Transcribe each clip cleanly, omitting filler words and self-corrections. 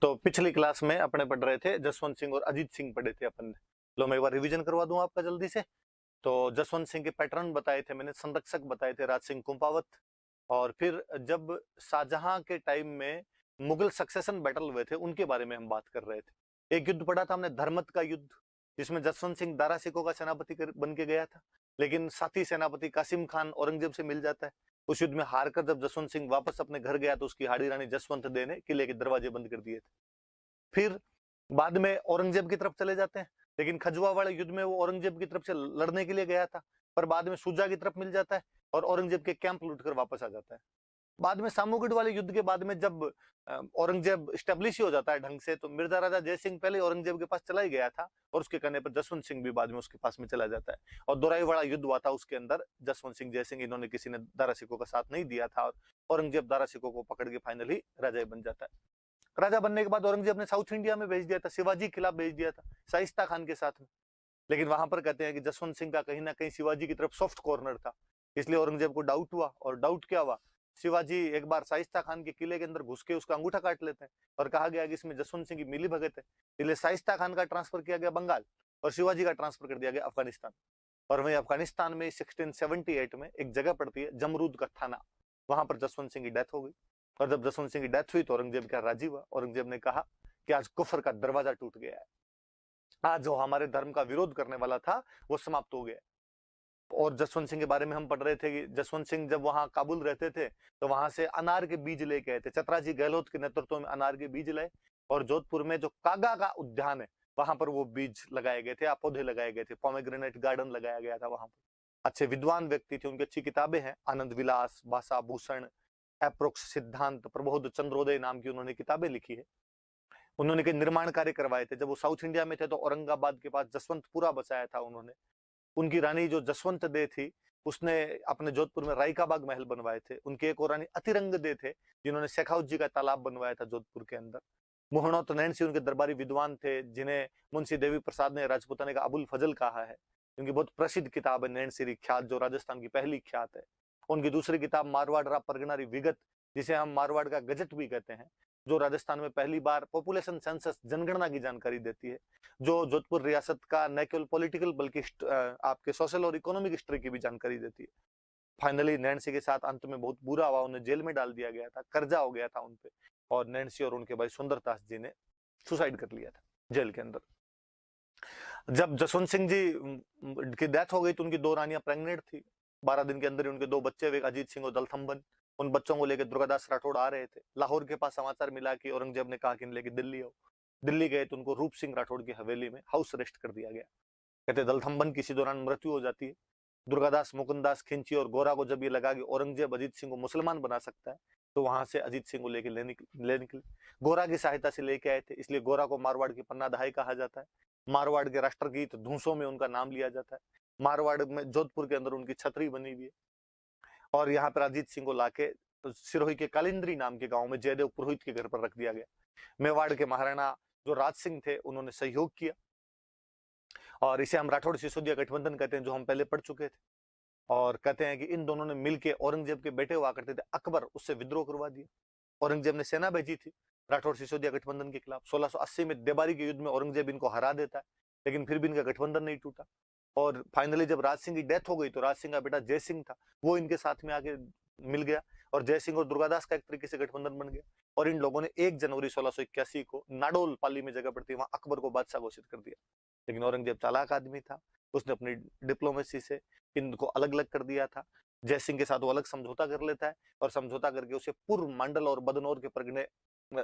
तो पिछली क्लास में अपने पढ़ रहे थे जसवंत सिंह और अजीत सिंह पढ़े थे अपन ने। लो मैं एक बार रिवीजन करवा दूं आपका जल्दी से। तो जसवंत सिंह के पैटर्न बताए थे मैंने, संरक्षक बताए थे राज सिंह कुंपावत। और फिर जब शाहजहां के टाइम में मुगल सक्सेशन बैटल हुए थे उनके बारे में हम बात कर रहे थे। एक युद्ध पढ़ा था हमने, धर्मत का युद्ध, जिसमें जसवंत सिंह दारा सिकों का सेनापति बन के गया था, लेकिन साथी सेनापति कासिम खान औरंगजेब से मिल जाता है। उस युद्ध में हारकर जब जसवंत सिंह वापस अपने घर गया तो उसकी हाड़ी रानी जसवंत दे ने किले के दरवाजे बंद कर दिए थे। फिर बाद में औरंगजेब की तरफ चले जाते हैं, लेकिन खजुआ वाले युद्ध में वो औरंगजेब की तरफ से लड़ने के लिए गया था, पर बाद में शुजा की तरफ मिल जाता है और औरंगजेब के कैंप लूटकर वापस आ जाता है। बाद में सामूगढ़ वाले युद्ध के बाद में जब औरंगजेब स्टेब्लिश ही हो जाता है ढंग से, तो मिर्जा राजा जय सिंह पहले औरंगजेब के पास चला ही गया था और उसके कहने पर जसवंत सिंह भी बाद में उसके पास में चला जाता है। और दोराई वाला युद्ध हुआ था, उसके अंदर जसवंत सिंह जय सिंह इन्होंने किसी ने दारा सिकों का साथ नहीं दिया था और औरंगजेब दारा सिकों को पकड़ के फाइनली राजा बन जाता है। राजा बनने के बाद औरंगजेब ने साउथ इंडिया में भेज दिया था, शिवाजी के खिलाफ भेज दिया था शाइस्ता खान के साथ में। लेकिन वहां पर कहते हैं कि जसवंत सिंह का कहीं ना कहीं शिवाजी की तरफ सॉफ्ट कॉर्नर था, इसलिए औरंगजेब को डाउट हुआ। और डाउट क्या हुआ, शिवाजी एक बार शाइस्ता खान के किले के अंदर घुस के उसका अंगूठा काट लेते हैं और कहा गया कि इसमें जसवंत सिंह की मिली भगत है, इसलिए शाइस्ता खान का ट्रांसफर किया गया बंगाल और शिवाजी का ट्रांसफर कर दिया गया अफगानिस्तान। और वहीं अफगानिस्तान में 1678 में एक जगह पड़ती है जमरूद का थाना, वहां पर जसवंत सिंह की डेथ हो गई। और जब जसवंत सिंह की डेथ हुई तो औरंगजेब का राजी हुआ। औरंगजेब ने कहा कि आज कुफर का दरवाजा टूट गया है, आज जो हमारे धर्म का विरोध करने वाला था वो समाप्त हो गया। और जसवंत सिंह के बारे में हम पढ़ रहे थे कि जसवंत सिंह जब वहां काबुल रहते थे तो वहां से अनार के बीज लेके आए थे, चतराजी गहलोत के नेतृत्व में अनार के बीज लाए और जोधपुर में जो कागा का उद्यान है वहां पर वो बीज लगाए गए थे, पौधे लगाए गए थे, पोमेग्रेनेट गार्डन लगाया गया था वहां पर। अच्छे विद्वान व्यक्ति थे, उनकी अच्छी किताबें हैं, आनंद विलास, भाषा भूषण, एप्रोक्स सिद्धांत, प्रबोध चंद्रोदय नाम की उन्होंने किताबें लिखी है। उन्होंने कई निर्माण कार्य करवाए थे। जब वो साउथ इंडिया में थे तो औरंगाबाद के पास जसवंतपुरा बसाया था उन्होंने। उनकी रानी जो जसवंत दे थी उसने अपने जोधपुर में रायका बाग महल बनवाए थे। उनके एक और रानी अतिरंग दे थे जिन्होंने शेखावत जी का तालाब बनवाया था जोधपुर के अंदर। मोहनोत नैन सिंह उनके दरबारी विद्वान थे जिन्हें मुंशी देवी प्रसाद ने राजपूताने का अबुल फजल कहा है। उनकी बहुत प्रसिद्ध किताब है नैन सिरी ख्यात, जो राजस्थान की पहली ख्यात है। उनकी दूसरी किताब मारवाड़ रा परगनारी विगत, जिसे हम मारवाड़ का गजट भी कहते हैं, जो राजस्थान में पहली बार पॉपुलेशन सेंसस जनगणना की जानकारी देती है, जो जोधपुर रियासत का न केवल पॉलिटिकल बल्कि आपके सोशल और इकोनॉमिक हिस्ट्री की भी जानकारी देती है। फाइनली नैन्सी के साथ अंत में बहुत बुरा हुआ, उन्हें जेल में डाल दिया गया था, कर्जा हो गया था उनपे और नैन्सी और उनके भाई सुंदरदास जी ने सुसाइड कर लिया था जेल के अंदर। जब जसवंत सिंह जी की डेथ हो गई तो उनकी दो रानियां प्रेग्नेंट थी। 12 दिन के अंदर ही उनके दो बच्चे हुए, अजीत सिंह और दलथम्बन। उन बच्चों को लेकर दुर्गादास राठौड़ आ रहे थे। लाहौर के पास समाचार मिला कि औरंगजेब ने कहा कि लेके दिल्ली आओ। दिल्ली गए तो उनको रूप सिंह राठौड़ की हवेली में हाउस अरेस्ट कर दिया गया। कहते दलथम्बन किसी दौरान मृत्यु हो जाती है। दुर्गादास, मुकुंदास, खिंची और गोरा को जब ये लगा कि औरंगजेब अजीत सिंह को मुसलमान बना सकता है तो वहां से अजीत सिंह को लेके ले निकले। गोरा की सहायता से लेके आए थे, इसलिए गोरा को मारवाड़ की पन्ना दहाई कहा जाता है। मारवाड़ के राष्ट्रगीत धूसों में उनका नाम लिया जाता है। मारवाड़ में जोधपुर के अंदर उनकी छतरी बनी हुई है। और यहाँ पर अजीत सिंह को लाके सिरोही के कालिंद्री नाम के गांव में जयदेव पुरोहित के घर पर रख दिया गया। मेवाड़ के महाराणा जो राज सिंह थे उन्होंने सहयोग किया और इसे हम राठौड़ सिसोदिया गठबंधन कहते हैं, जो हम पहले पढ़ चुके थे। और कहते हैं कि इन दोनों ने मिलकर औरंगजेब के बेटे हुआ करते थे अकबर, उससे विद्रोह करवा दिया। औरंगजेब ने सेना भेजी थी राठौड़ सिसोदिया गठबंधन के खिलाफ। 1680 में देबारी के युद्ध में औरंगजेब इनको हरा देता है, लेकिन फिर भी इनका गठबंधन नहीं टूटा। और फाइनली जब राज सिंह की डेथ हो गई तो राज सिंह का बेटा जय सिंह था, वो इनके साथ में आके मिल गया और जय सिंह और दुर्गादास का एक तरीके से गठबंधन बन गया। और इन लोगों ने 1 जनवरी 1681 को नाडोल पाली में जगह पड़ती है वहां अकबर को बादशाह घोषित कर दिया। लेकिन औरंगजेब चालाक आदमी था, उसने अपनी डिप्लोमेसी से इनको अलग अलग कर दिया था। जय सिंह के साथ वो अलग समझौता कर लेता है और समझौता करके उसे पूर्व मंडल और बदनौर के परगने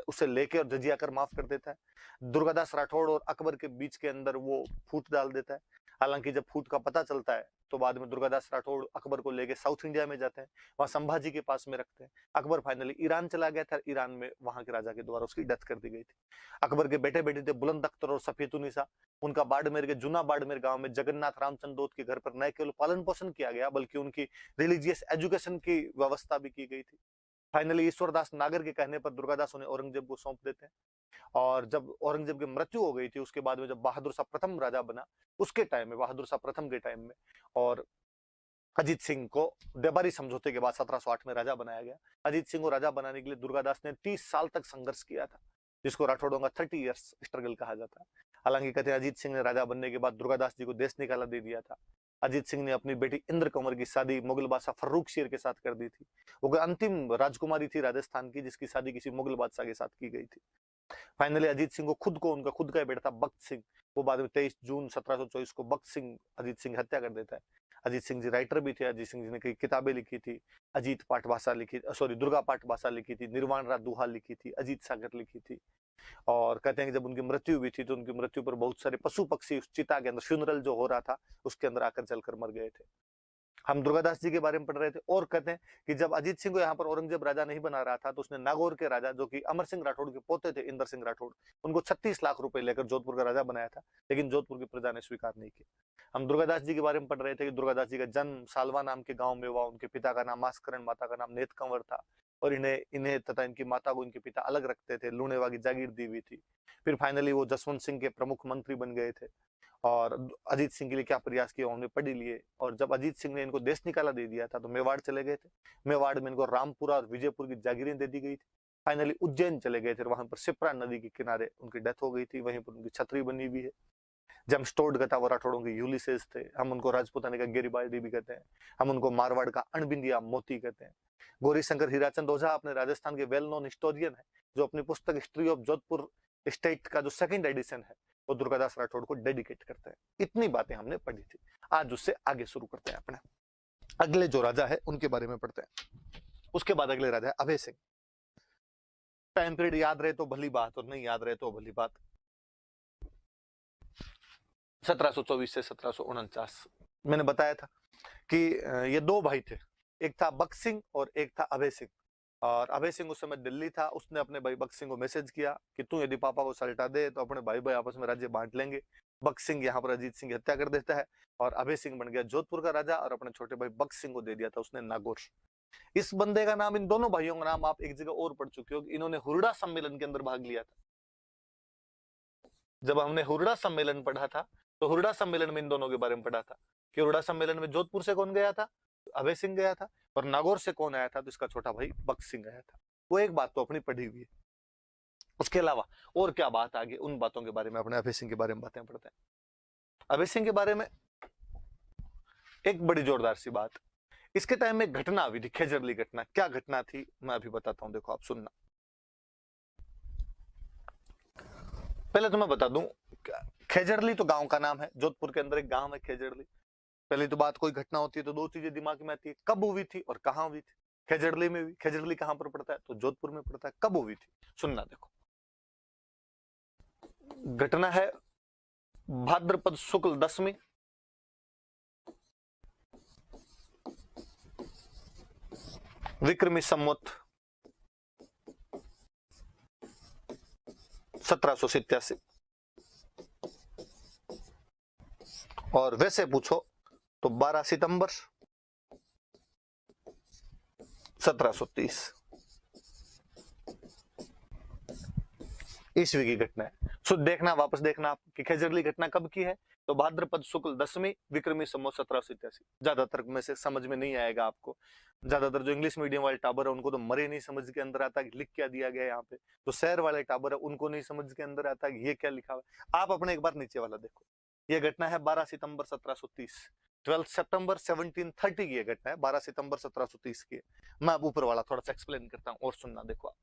उसे लेके और जजिया कर माफ कर देता है। दुर्गादास राठौड़ और अकबर के बीच के अंदर वो फूट डाल देता है। हालांकि जब फूट का पता चलता है तो बाद में दुर्गादास राठौड़ अकबर को लेके साउथ इंडिया में जाते हैं, वहां संभाजी के पास में रखते हैं। अकबर फाइनली ईरान चला गया था, ईरान में वहां के राजा के द्वारा उसकी डेथ कर दी गई थी। अकबर के बेटे बेटे थे बुलंद अख्तर और सफेतुनिसा। उनका बाड़मेर के जूना बाड़मेर गांव में जगन्नाथ रामचंद्र दोत के घर पर न केवल पालन पोषण किया गया बल्कि उनकी रिलीजियस एजुकेशन की व्यवस्था भी की गई थी। फाइनली ईश्वरदास नागर के कहने पर दुर्गादास उन्हें औरंगजेब को सौंप देते हैं। और जब औरंगजेब की मृत्यु हो गई थी उसके बाद में जब बहादुर शाह प्रथम राजा बना, उसके टाइम में बहादुर शाह प्रथम के टाइम में और अजीत सिंह को देबारी समझौते के बाद 1708 में राजा बनाया गया। अजीत सिंह को राजा बनाने के लिए दुर्गादास ने 30 साल तक संघर्ष किया था। जिसको राठौड़ों का 30 इयर्स स्ट्रगल कहा जाता है। हालांकि कहते हैं अजीत सिंह ने राजा बनने के बाद दुर्गादास जी को देश निकाला दे दिया था। अजीत सिंह ने अपनी बेटी इंद्र कंवर की शादी मुगल बादशाह फर्रुख शेर के साथ कर दी थी। वो अंतिम राजकुमारी थी राजस्थान की जिसकी शादी किसी मुगल बादशाह के साथ की गई थी। फाइनली अजीत सिंह को उनका खुद का बेटा था बख्त सिंह, वो बाद में 23 जून 1724 को बख्त सिंह अजीत सिंह हत्या कर देता है। अजीत सिंह जी राइटर भी थे। अजीत सिंह जी ने कई किताबें लिखी थी। अजीत पाठ भाषा लिखी, सॉरी दुर्गा पाठ भाषा लिखी थी, निर्वाण रात दुहा लिखी थी, अजीत सागर लिखी थी। और कहते हैं कि जब उनकी मृत्यु हुई थी तो उनकी मृत्यु पर बहुत सारे पशु पक्षी उस चिता के अंदर फ्यूनरल जो हो रहा था उसके अंदर आकर जलकर मर गए थे। हम दुर्गादास जी के बारे में पढ़ रहे थे और कहते हैं कि जब अजीत सिंह को यहाँ पर औरंगजेब राजा नहीं बना रहा था तो उसने नागौर के राजा जो कि अमर सिंह राठौड़ के पोते थे, इंदर सिंह राठौड़, उनको 36 लाख रुपए लेकर जोधपुर का राजा बनाया था, लेकिन जोधपुर की प्रजा ने स्वीकार नहीं किया। हम दुर्गादास जी के बारे में पढ़ रहे थे कि दुर्गादास जी का जन्म सालवा नाम के गाँव में हुआ। उनके पिता का नाम मास्करण, माता का नाम नेत कंवर था और इन्हें तथा इनकी माता को इनके पिता अलग रखते थे। लूणेवा की जागीर दी हुई थी। फिर फाइनली वो जसवंत सिंह के प्रमुख मंत्री बन गए थे और अजीत सिंह के लिए क्या प्रयास किया उन्होंने पढ़ ही लिए। और जब अजीत सिंह ने इनको देश निकाला दे दिया था तो मेवाड़ चले गए थे। मेवाड़ में इनको रामपुरा और विजयपुर की जागीरें दे दी गई थी। फाइनली उज्जैन चले गए थे, वहां पर शिप्रा नदी के किनारे उनकी डेथ हो गई थी। वहीं पर उनकी छतरी बनी हुई है। जेम्स्टोड का था वो राठौड़ों के यूलिसेस थे। हम उनको राजपुताने का गेरिबाल्डी भी कहते हैं। हम उनको मारवाड़ का अणबिंदिया मोती कहते हैं। गौरी शंकर हीराचंद ओझा अपने राजस्थान के वेल नोन हिस्टोरियन है, जो अपनी पुस्तक हिस्ट्री ऑफ जोधपुर स्टेट का जो 2nd एडिशन है वो दुर्गादास राठौड़ को डेडिकेट करते हैं। इतनी बातें हमने पढ़ी थी। आज उससे आगे शुरू करते हैं। अपने अगले जो राजा है उनके बारे में पढ़ते हैं। उसके बाद अगले राजा है अभय सिंह। टाइम पीरियड याद रहे तो भली बात और नहीं याद रहे तो भली बात। 1724 से 1749 मैंने बताया था कि ये 2 भाई थे, एक था बख्त सिंह और एक था अभय सिंह। और अभय सिंह उस समय दिल्ली था। उसने अपने भाई बख्त सिंह को मैसेज किया कि तू यदि पापा को सल्टा दे तो अपने भाई भाई आपस में राज्य बांट लेंगे। बख्त सिंह यहाँ पर अजीत सिंह की हत्या कर देता है और अभय सिंह बन गया जोधपुर का राजा और अपने छोटे भाई बख्त सिंह को दे दिया था उसने नागौर। इस बंदे का नाम, इन दोनों भाइयों का नाम आप एक जगह और पढ़ चुके हो। इन्होंने हुरडा सम्मेलन के अंदर भाग लिया था। जब हमने हुरडा सम्मेलन पढ़ा था तो हुरडा सम्मेलन में इन दोनों के बारे में पढ़ा था कि हुरडा सम्मेलन में जोधपुर से कौन गया था, अभय सिंह गया था, और नागौर से कौन आया था, तो इसका छोटा भाई बख्त सिंह आया था। वो एक बात तो अपनी पढ़ी हुई है। उसके अलावा और क्या बात आगे, उन बातों के बारे में अपने अभय सिंह के बारे में बातें पढ़ते हैं। अभय सिंह के बारे में एक बड़ी जोरदार सी बात, इसके टाइम में घटना हुई थी, खेजरली घटना। क्या घटना थी मैं अभी बताता हूं, देखो आप सुनना। पहले तो मैं बता दूं, खेजरली तो गांव का नाम है। जोधपुर के अंदर एक गांव है खेजरली। पहली तो बात, कोई घटना होती है तो 2 चीजें दिमाग में आती है, कब हुई थी और कहां हुई थी। खेजरली में हुई। खेजरली कहां पर पड़ता है, तो जोधपुर में पड़ता है। कब हुई थी सुनना, देखो। घटना है भाद्रपद शुक्ल 10वीं, विक्रमी संवत 1787। और वैसे पूछो तो 12 सितंबर 1730 ईस्वी की घटना है। सो देखना, वापस देखना आप कि खेजरली घटना कब की है, तो भाद्रपद शुक्ल 10वीं, विक्रमी संवत 1787। ज्यादातर में से समझ में नहीं आएगा आपको। ज्यादातर जो इंग्लिश मीडियम वाले टाबर है उनको तो मरे नहीं समझ के अंदर आता कि लिख क्या दिया गया यहाँ पे। तो शहर वाले टाबर है उनको नहीं समझ के अंदर आता कि ये क्या लिखा हुआ है। आप अपने एक बार नीचे वाला देखो। ये घटना है 12 सितंबर 1730। 12 सितंबर 1730 की घटना है, 12 सितंबर 1730 की। मैं अब ऊपर वाला थोड़ा सा एक्सप्लेन करता हूँ और सुनना, देखो आप।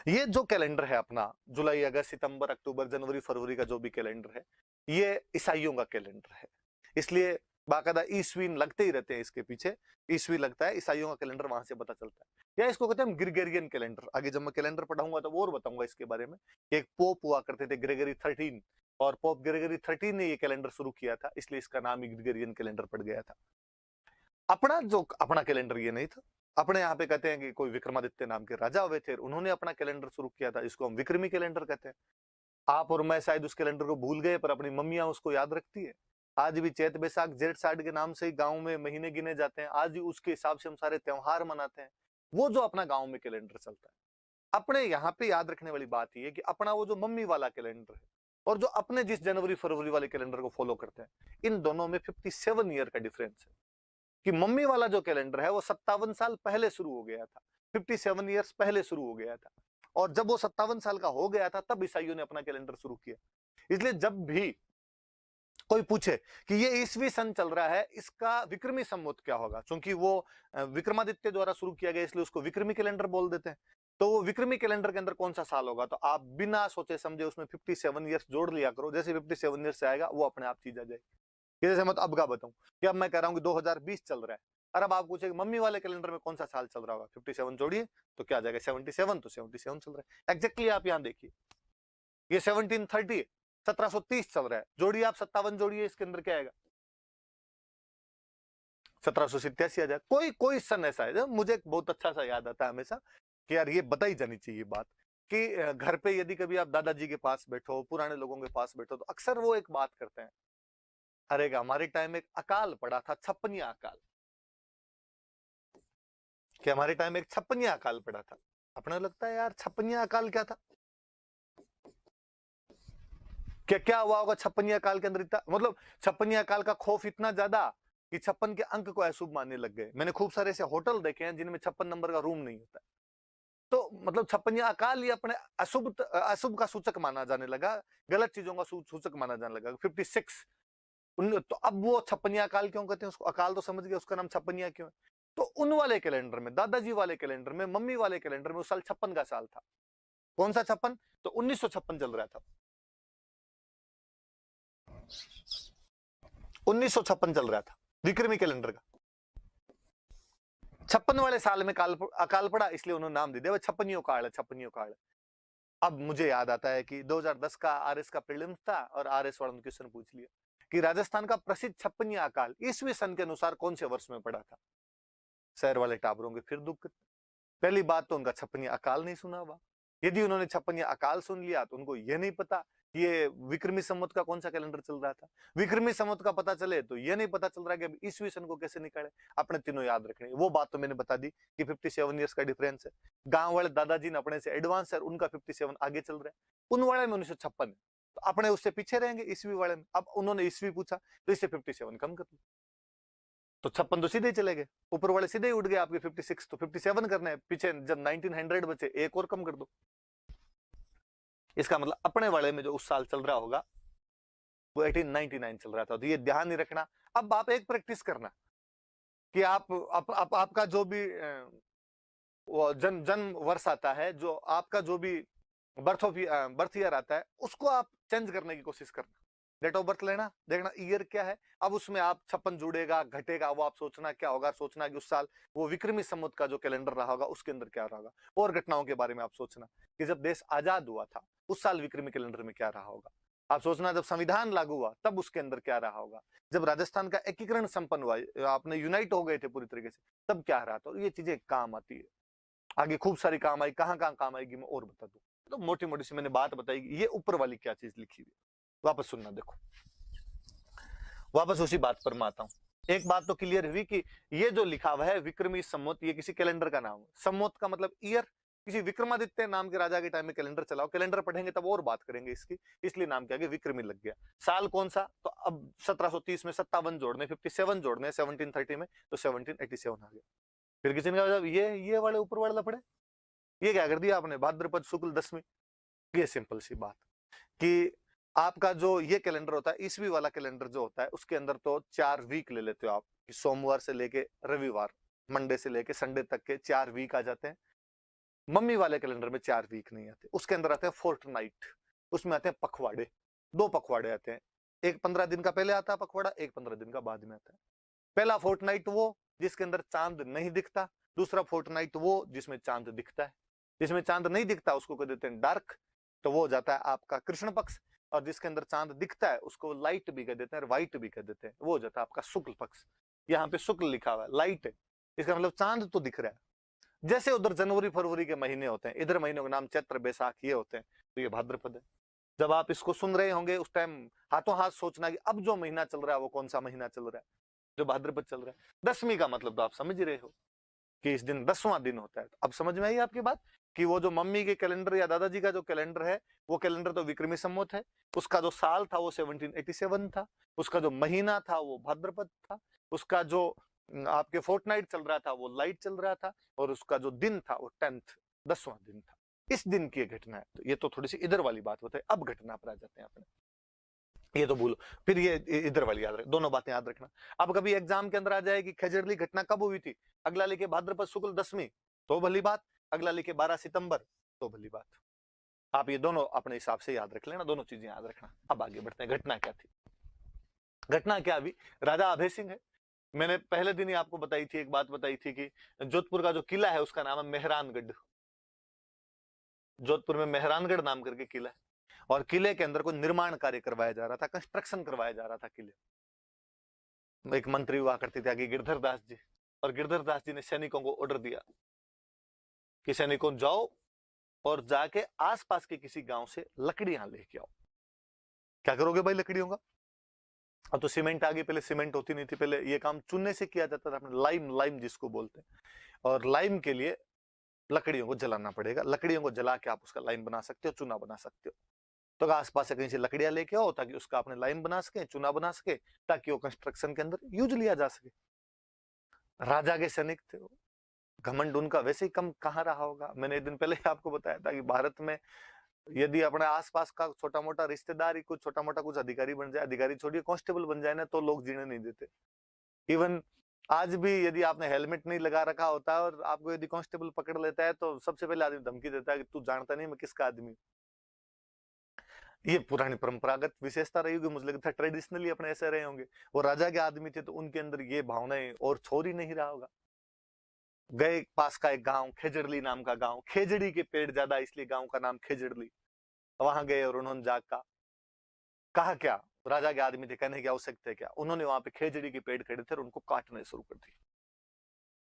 ये जो कैलेंडर है अपना, जुलाई, अगस्त, सितंबर, अक्टूबर, जनवरी, फरवरी का जो भी कैलेंडर है, ये ईसाइयों का कैलेंडर है। इसलिए बाकायदा ईस्वी लगते ही रहते हैं इसके पीछे। ईस्वी लगता है, ईसाइयों का कैलेंडर वहां से पता चलता है। या इसको कहते हैं हम ग्रेगोरियन कैलेंडर। आगे जब मैं कैलेंडर पढ़ाऊंगा तो और बताऊंगा इसके बारे में। एक पोप हुआ करते थे ग्रेगरी 13, और पोप ग्रेगरी 13 ने ये कैलेंडर शुरू किया था, इसलिए इसका नाम ही ग्रेगोरियन कैलेंडर पड़ गया था। अपना कैलेंडर ये नहीं था। अपने यहाँ पे कहते हैं कि कोई विक्रमादित्य नाम के राजा हुए थे, उन्होंने अपना कैलेंडर शुरू किया था, इसको हम विक्रमी कैलेंडर कहते हैं। आप और मैं शायद उस कैलेंडर को भूल गए, पर अपनी मम्मियां उसको याद रखती है। आज भी चैत बैसाख जेठ साठ के नाम से ही गांव में महीने गिने जाते हैं। आज भी उसके हिसाब से हम सारे त्योहार मनाते हैं। वो जो अपना गांव में कैलेंडर चलता है। अपने यहाँ पे याद रखने वाली बात ये है कि अपना वो जो मम्मी वाला कैलेंडर है और जो अपने जिस जनवरी फरवरी वाले कैलेंडर को फॉलो करते हैं, इन दोनों में 57 ईयर का डिफरेंस है। कि मम्मी वाला जो कैलेंडर है वो 57 साल पहले शुरू हो गया था, 57 ईयर्स पहले शुरू हो गया था। और जब वो 57 साल का हो गया था तब ईसाइयों ने अपना कैलेंडर शुरू किया। इसलिए जब भी कोई पूछे कि ये ईसवी सन चल रहा है, इसका विक्रमी संवत क्या होगा, क्योंकि वो विक्रमादित्य द्वारा शुरू किया गया इसलिए उसको विक्रमी कैलेंडर बोल देते हैं। तो वो विक्रमी कैलेंडर के अंदर कौन सा साल होगा, तो आप बिना सोचे समझे उसमें 57 ईयर्स जोड़ लिया करो। जैसे 57 ईयर्स से आएगा वो अपने आप चीज आ जाएगी। जैसे मैं अब का बताऊं कि अब मैं कह रहा हूँ कि 2020 चल रहा है, और अब आप पूछे मम्मी वाले कैलेंडर में कौन सा साल चल रहा होगा, 57 जोड़िए तो क्या आ जाएगा 77, तो 77 चल रहा है एग्जैक्टली। आप यहाँ देखिए ये 1730 है, 1730 चल रहा है, जोड़िए आप 57 जोड़िए, इसके अंदर क्या आएगा 1787 आ जाए। कोई कोई सन ऐसा है, मुझे एक बहुत अच्छा सा याद आता है हमेशा कि यार ये बताई जानी चाहिए बात कि घर पे यदि कभी आप दादाजी के पास बैठो, पुराने लोगों के पास बैठो, तो अक्सर वो एक बात करते हैं, अरे हमारे टाइम में एक अकाल पड़ा था, छप्पनिया अकाल, कि हमारे टाइम में एक छप्पनिया अकाल पड़ा था। अपने लगता है यार छप्पनिया अकाल क्या था, क्या क्या हुआ होगा छप्पनिया काल के अंदर, इतना मतलब छप्पनिया काल का खौफ इतना ज्यादा कि 56 के अंक को अशुभ मानने लग गए। मैंने खूब सारे ऐसे होटल देखे हैं जिनमें 56 नंबर का रूम नहीं होता। तो मतलब छप्पनिया अकाल ही अपने अशुभ अशुभ का सूचक माना जाने लगा, गलत चीजों का सूचक माना जाने लगा। 56 तो अब वो छप्पनिया अकाल क्यों कहते हैं उसको, अकाल तो समझ गए, उसका नाम छप्पनिया क्यों है। तो उन वाले कैलेंडर में, दादाजी वाले कैलेंडर में, मम्मी वाले कैलेंडर में उस साल 56 का साल था। कौन सा 56, तो 1956 चल रहा था, 1956 चल रहा था विक्रमी कैलेंडर का। 56 वाले साल में अकाल पड़ा, इसलिए उन्होंने नाम दे दिया छप्पनियों काल है, छप्पनियों काल। अब मुझे याद आता है कि 2010 का आरएस का प्रीलिम्स था और आरएस वालों ने क्वेश्चन पूछ लिया कि राजस्थान का प्रसिद्ध छप्पनिया अकाल ईस्वी सन के अनुसार कौन से वर्ष में पड़ा था। शहर वाले टाबरों के फिर दुख। पहली बात तो उनका छप्पनिया अकाल नहीं सुना हुआ, यदि उन्होंने छप्पनिया अकाल सुन लिया तो उनको यह नहीं पता ये विक्रमी संवत का कौन सा कैलेंडर चल रहा था। विक्रमी संवत का पता चले तो ये नहीं पता चल रहा कि ईस्वी सन को कैसे निकाले। अपने तीनों याद रखने, वो बात तो मैंने बता दी कि 57 ईयर्स का डिफरेंस है। गांव वाले दादाजी ने अपने से एडवांस है, उनका 57 आगे चल रहा है, उन वाले में 1956 है, तो अपने उससे पीछे रहेंगे ईस्वी वाले में। अब उन्होंने ईस्वी पूछा तो इससे 57 कम कर लो, तो 56 तो सीधे ही चले गए, ऊपर वाले सीधे ही उठ गए आपके 56, तो 57 करने हैं, पीछे जब 1900 बचे एक और कम कर दो। इसका मतलब अपने वाले में जो उस साल चल रहा होगा वो 1899 चल रहा था। तो ये ध्यान नहीं रखना। अब आप एक प्रैक्टिस करना कि आपका जो भी जन्म वर्ष आता है, जो आपका जो भी बर्थ ईयर आता है, उसको आप चेंज करने की कोशिश करना। डेट ऑफ बर्थ लेना, देखना ईयर क्या है, अब उसमें आप 56 जुड़ेगा घटेगा, वो आप सोचना क्या होगा, सोचना कि उस साल वो विक्रमी संवत का जो कैलेंडर रहा होगा उसके अंदर क्या रहा होगा। और घटनाओं के बारे में आप सोचना कि जब देश आजाद हुआ था उस साल विक्रमी कैलेंडर में क्या रहा होगा। आप सोचना जब संविधान लागू हुआ तब उसके अंदर क्या रहा होगा। जब राजस्थान का एकीकरण संपन्न हुआ, आपने यूनाइट हो गए थे पूरी तरीके से, तब क्या रहा था। ये चीजें काम आती है, आगे खूब सारी काम आई, कहाँ कहाँ काम आएगी मैं और बता दूं। तो मोटी मोटी सी मैंने बात बताई, ये ऊपर वाली क्या चीज लिखी हुई, वापस सुनना। देखो वापस उसी बात पर मैं आता हूँ। एक बात तो क्लियर हुई कि ये जो लिखा हुआ है विक्रमी संवत, ये किसी कैलेंडर का नाम है। संवत का मतलब ईयर, किसी विक्रमादित्य नाम के राजा के टाइम में कैलेंडर चलाओ, कैलेंडर पढ़ेंगे तब और बात करेंगे इसकी, इसलिए नाम क्या गया विक्रमी लग गया। साल कौन सा, तो अब 1730 में 57 जोड़ने, 57 जोड़ने 1730 में, तो 1787 आ गया। फिर किसी ने कहा ये वाले ऊपर वाले लफड़े, ये क्या कर दिया आपने, भाद्रपद शुक्ल 10वीं। ये सिंपल सी बात कि आपका जो ये कैलेंडर होता है, ईस्वी वाला कैलेंडर जो होता है, उसके अंदर तो 4 वीक ले लेते हो आप, सोमवार से लेके रविवार, मंडे से लेके संडे तक के 4 वीक आ जाते हैं। मम्मी वाले कैलेंडर में 4 वीक नहीं आते, उसके अंदर आते हैं फोर्टनाइट, उसमें आते हैं पखवाड़े, 2 पखवाड़े आते हैं। एक 15 दिन का पहले आता है पखवाड़ा, एक 15 दिन का बाद में आता है। पहला फोर्टनाइट वो जिसके अंदर चांद नहीं दिखता, दूसरा फोर्टनाइट वो जिसमें चांद दिखता है। जिसमें चांद नहीं दिखता उसको कह देते हैं डार्क, तो वो हो जाता है आपका कृष्ण पक्ष, और जिसके अंदर चांद दिखता है उसको लाइट भी कह देते हैं और व्हाइट भी कह देते हैं, वो हो जाता है आपका शुक्ल पक्ष। यहाँ पे शुक्ल लिखा हुआ है, लाइट है, इसका मतलब चांद तो दिख रहा है। जैसे उधर जनवरी फरवरी के महीने होते हैं, इधर महीनों के नाम चैत्र बैसाख ये होते हैं, तो ये भाद्रपद है। जब आप इसको सुन रहे होंगे उस टाइम हाथों हाथ सोचना कि अब जो महीना चल रहा है वो कौन सा महीना चल रहा है, जो भाद्रपद चल रहा है। 10वीं का मतलब तो आप समझ रहे हो कि इस दिन 10वां दिन होता है। तो अब समझ में आई आपकी बात कि वो जो मम्मी के कैलेंडर या दादाजी का जो कैलेंडर है, वो कैलेंडर तो विक्रमी संवत है, उसका जो साल था वो 1787 था, उसका जो महीना था वो भाद्रपद था, उसका जो आपके फोर्टनाइट चल रहा था वो लाइट चल रहा था, और उसका जो दिन था वो 10th 10वां दिन था। इस दिन की घटना है। तो ये तो थोड़ी सी इधर वाली बात बताई, अब घटना पर आ जाते हैं अपने। ये तो भूलो, फिर ये इधर वाली याद रख, दोनों बातें याद रखना। अब कभी एग्जाम के अंदर आ जाए कि खजरली घटना कब हुई थी, अगला लिखे भाद्रपद शुक्ल दशमी, तो भली बात, अगला लिखे 12 सितंबर, तो भली बात। आप ये दोनों अपने हिसाब से याद रख लेना, दोनों चीजें याद रखना। अब आगे बढ़ते हैं, घटना क्या थी। घटना क्या अभी, राजा अभय सिंह है। मैंने पहले दिन ही आपको बताई थी, एक बात बताई थी कि जोधपुर का जो किला है उसका नाम है मेहरानगढ़। जोधपुर में मेहरानगढ़ नाम करके किला है, और किले के अंदर कोई निर्माण कार्य करवाया जा रहा था, कंस्ट्रक्शन करवाया जा रहा था किले। एक मंत्री हुआ करते थे आगे गिरधर दास जी, और गिरधर दास जी ने सैनिकों को ऑर्डर दिया कि सैनिकों जाओ और जाके आसपास के किसी गांव से लकड़ियां लेके आओ। क्या करोगे भाई लकड़ियों का? अब तो सीमेंट आ गई, पहले सीमेंट होती नहीं थी, पहले ये काम चूने से किया जाता था, लाइम, लाइम जिसको बोलते हैं। और लाइम के लिए लकड़ियों को जलाना पड़ेगा, लकड़ियों को जला के आप उसका लाइम बना सकते हो, चूना बना सकते हो। तो आसपास से कहीं से लकड़ियां लेके आओ ताकि उसका अपने लाइम बना सके, चूना बना सके, ताकि वो कंस्ट्रक्शन के अंदर यूज लिया जा सके। राजा के सैनिक थे वो, घमंड उनका वैसे ही कम कहाँ रहा होगा। मैंने एक दिन पहले आपको बताया था कि भारत में यदि अपने आसपास का छोटा मोटा रिश्तेदार ही कुछ छोटा मोटा कुछ अधिकारी बन जाए, अधिकारी छोड़िए कांस्टेबल बन जाए ना, तो लोग जीने नहीं देते। इवन आज भी यदि आपने हेलमेट नहीं लगा रखा होता है और आपको यदि कांस्टेबल पकड़ लेता है तो सबसे पहले आदमी धमकी देता है कि तू जानता नहीं मैं किसका आदमी हूं। ये पुरानी परंपरागत विशेषता रही होगी, मुझे लगता है ट्रेडिशनली अपने ऐसे रहे होंगे। वो राजा के आदमी थे तो उनके अंदर ये भावनाएं और छोड़ ही नहीं रहा होगा। गए पास का एक गांव खेजड़ली नाम का गांव, खेजड़ी के पेड़ ज्यादा इसलिए गांव का नाम खेजड़ली। वहां गए और उन्होंने जाकर कहा क्या, राजा के आदमी थे, कहने की आवश्यकता है क्या, उन्होंने वहां पे खेजड़ी के पेड़ खड़े थे और उनको काटने शुरू कर दिए।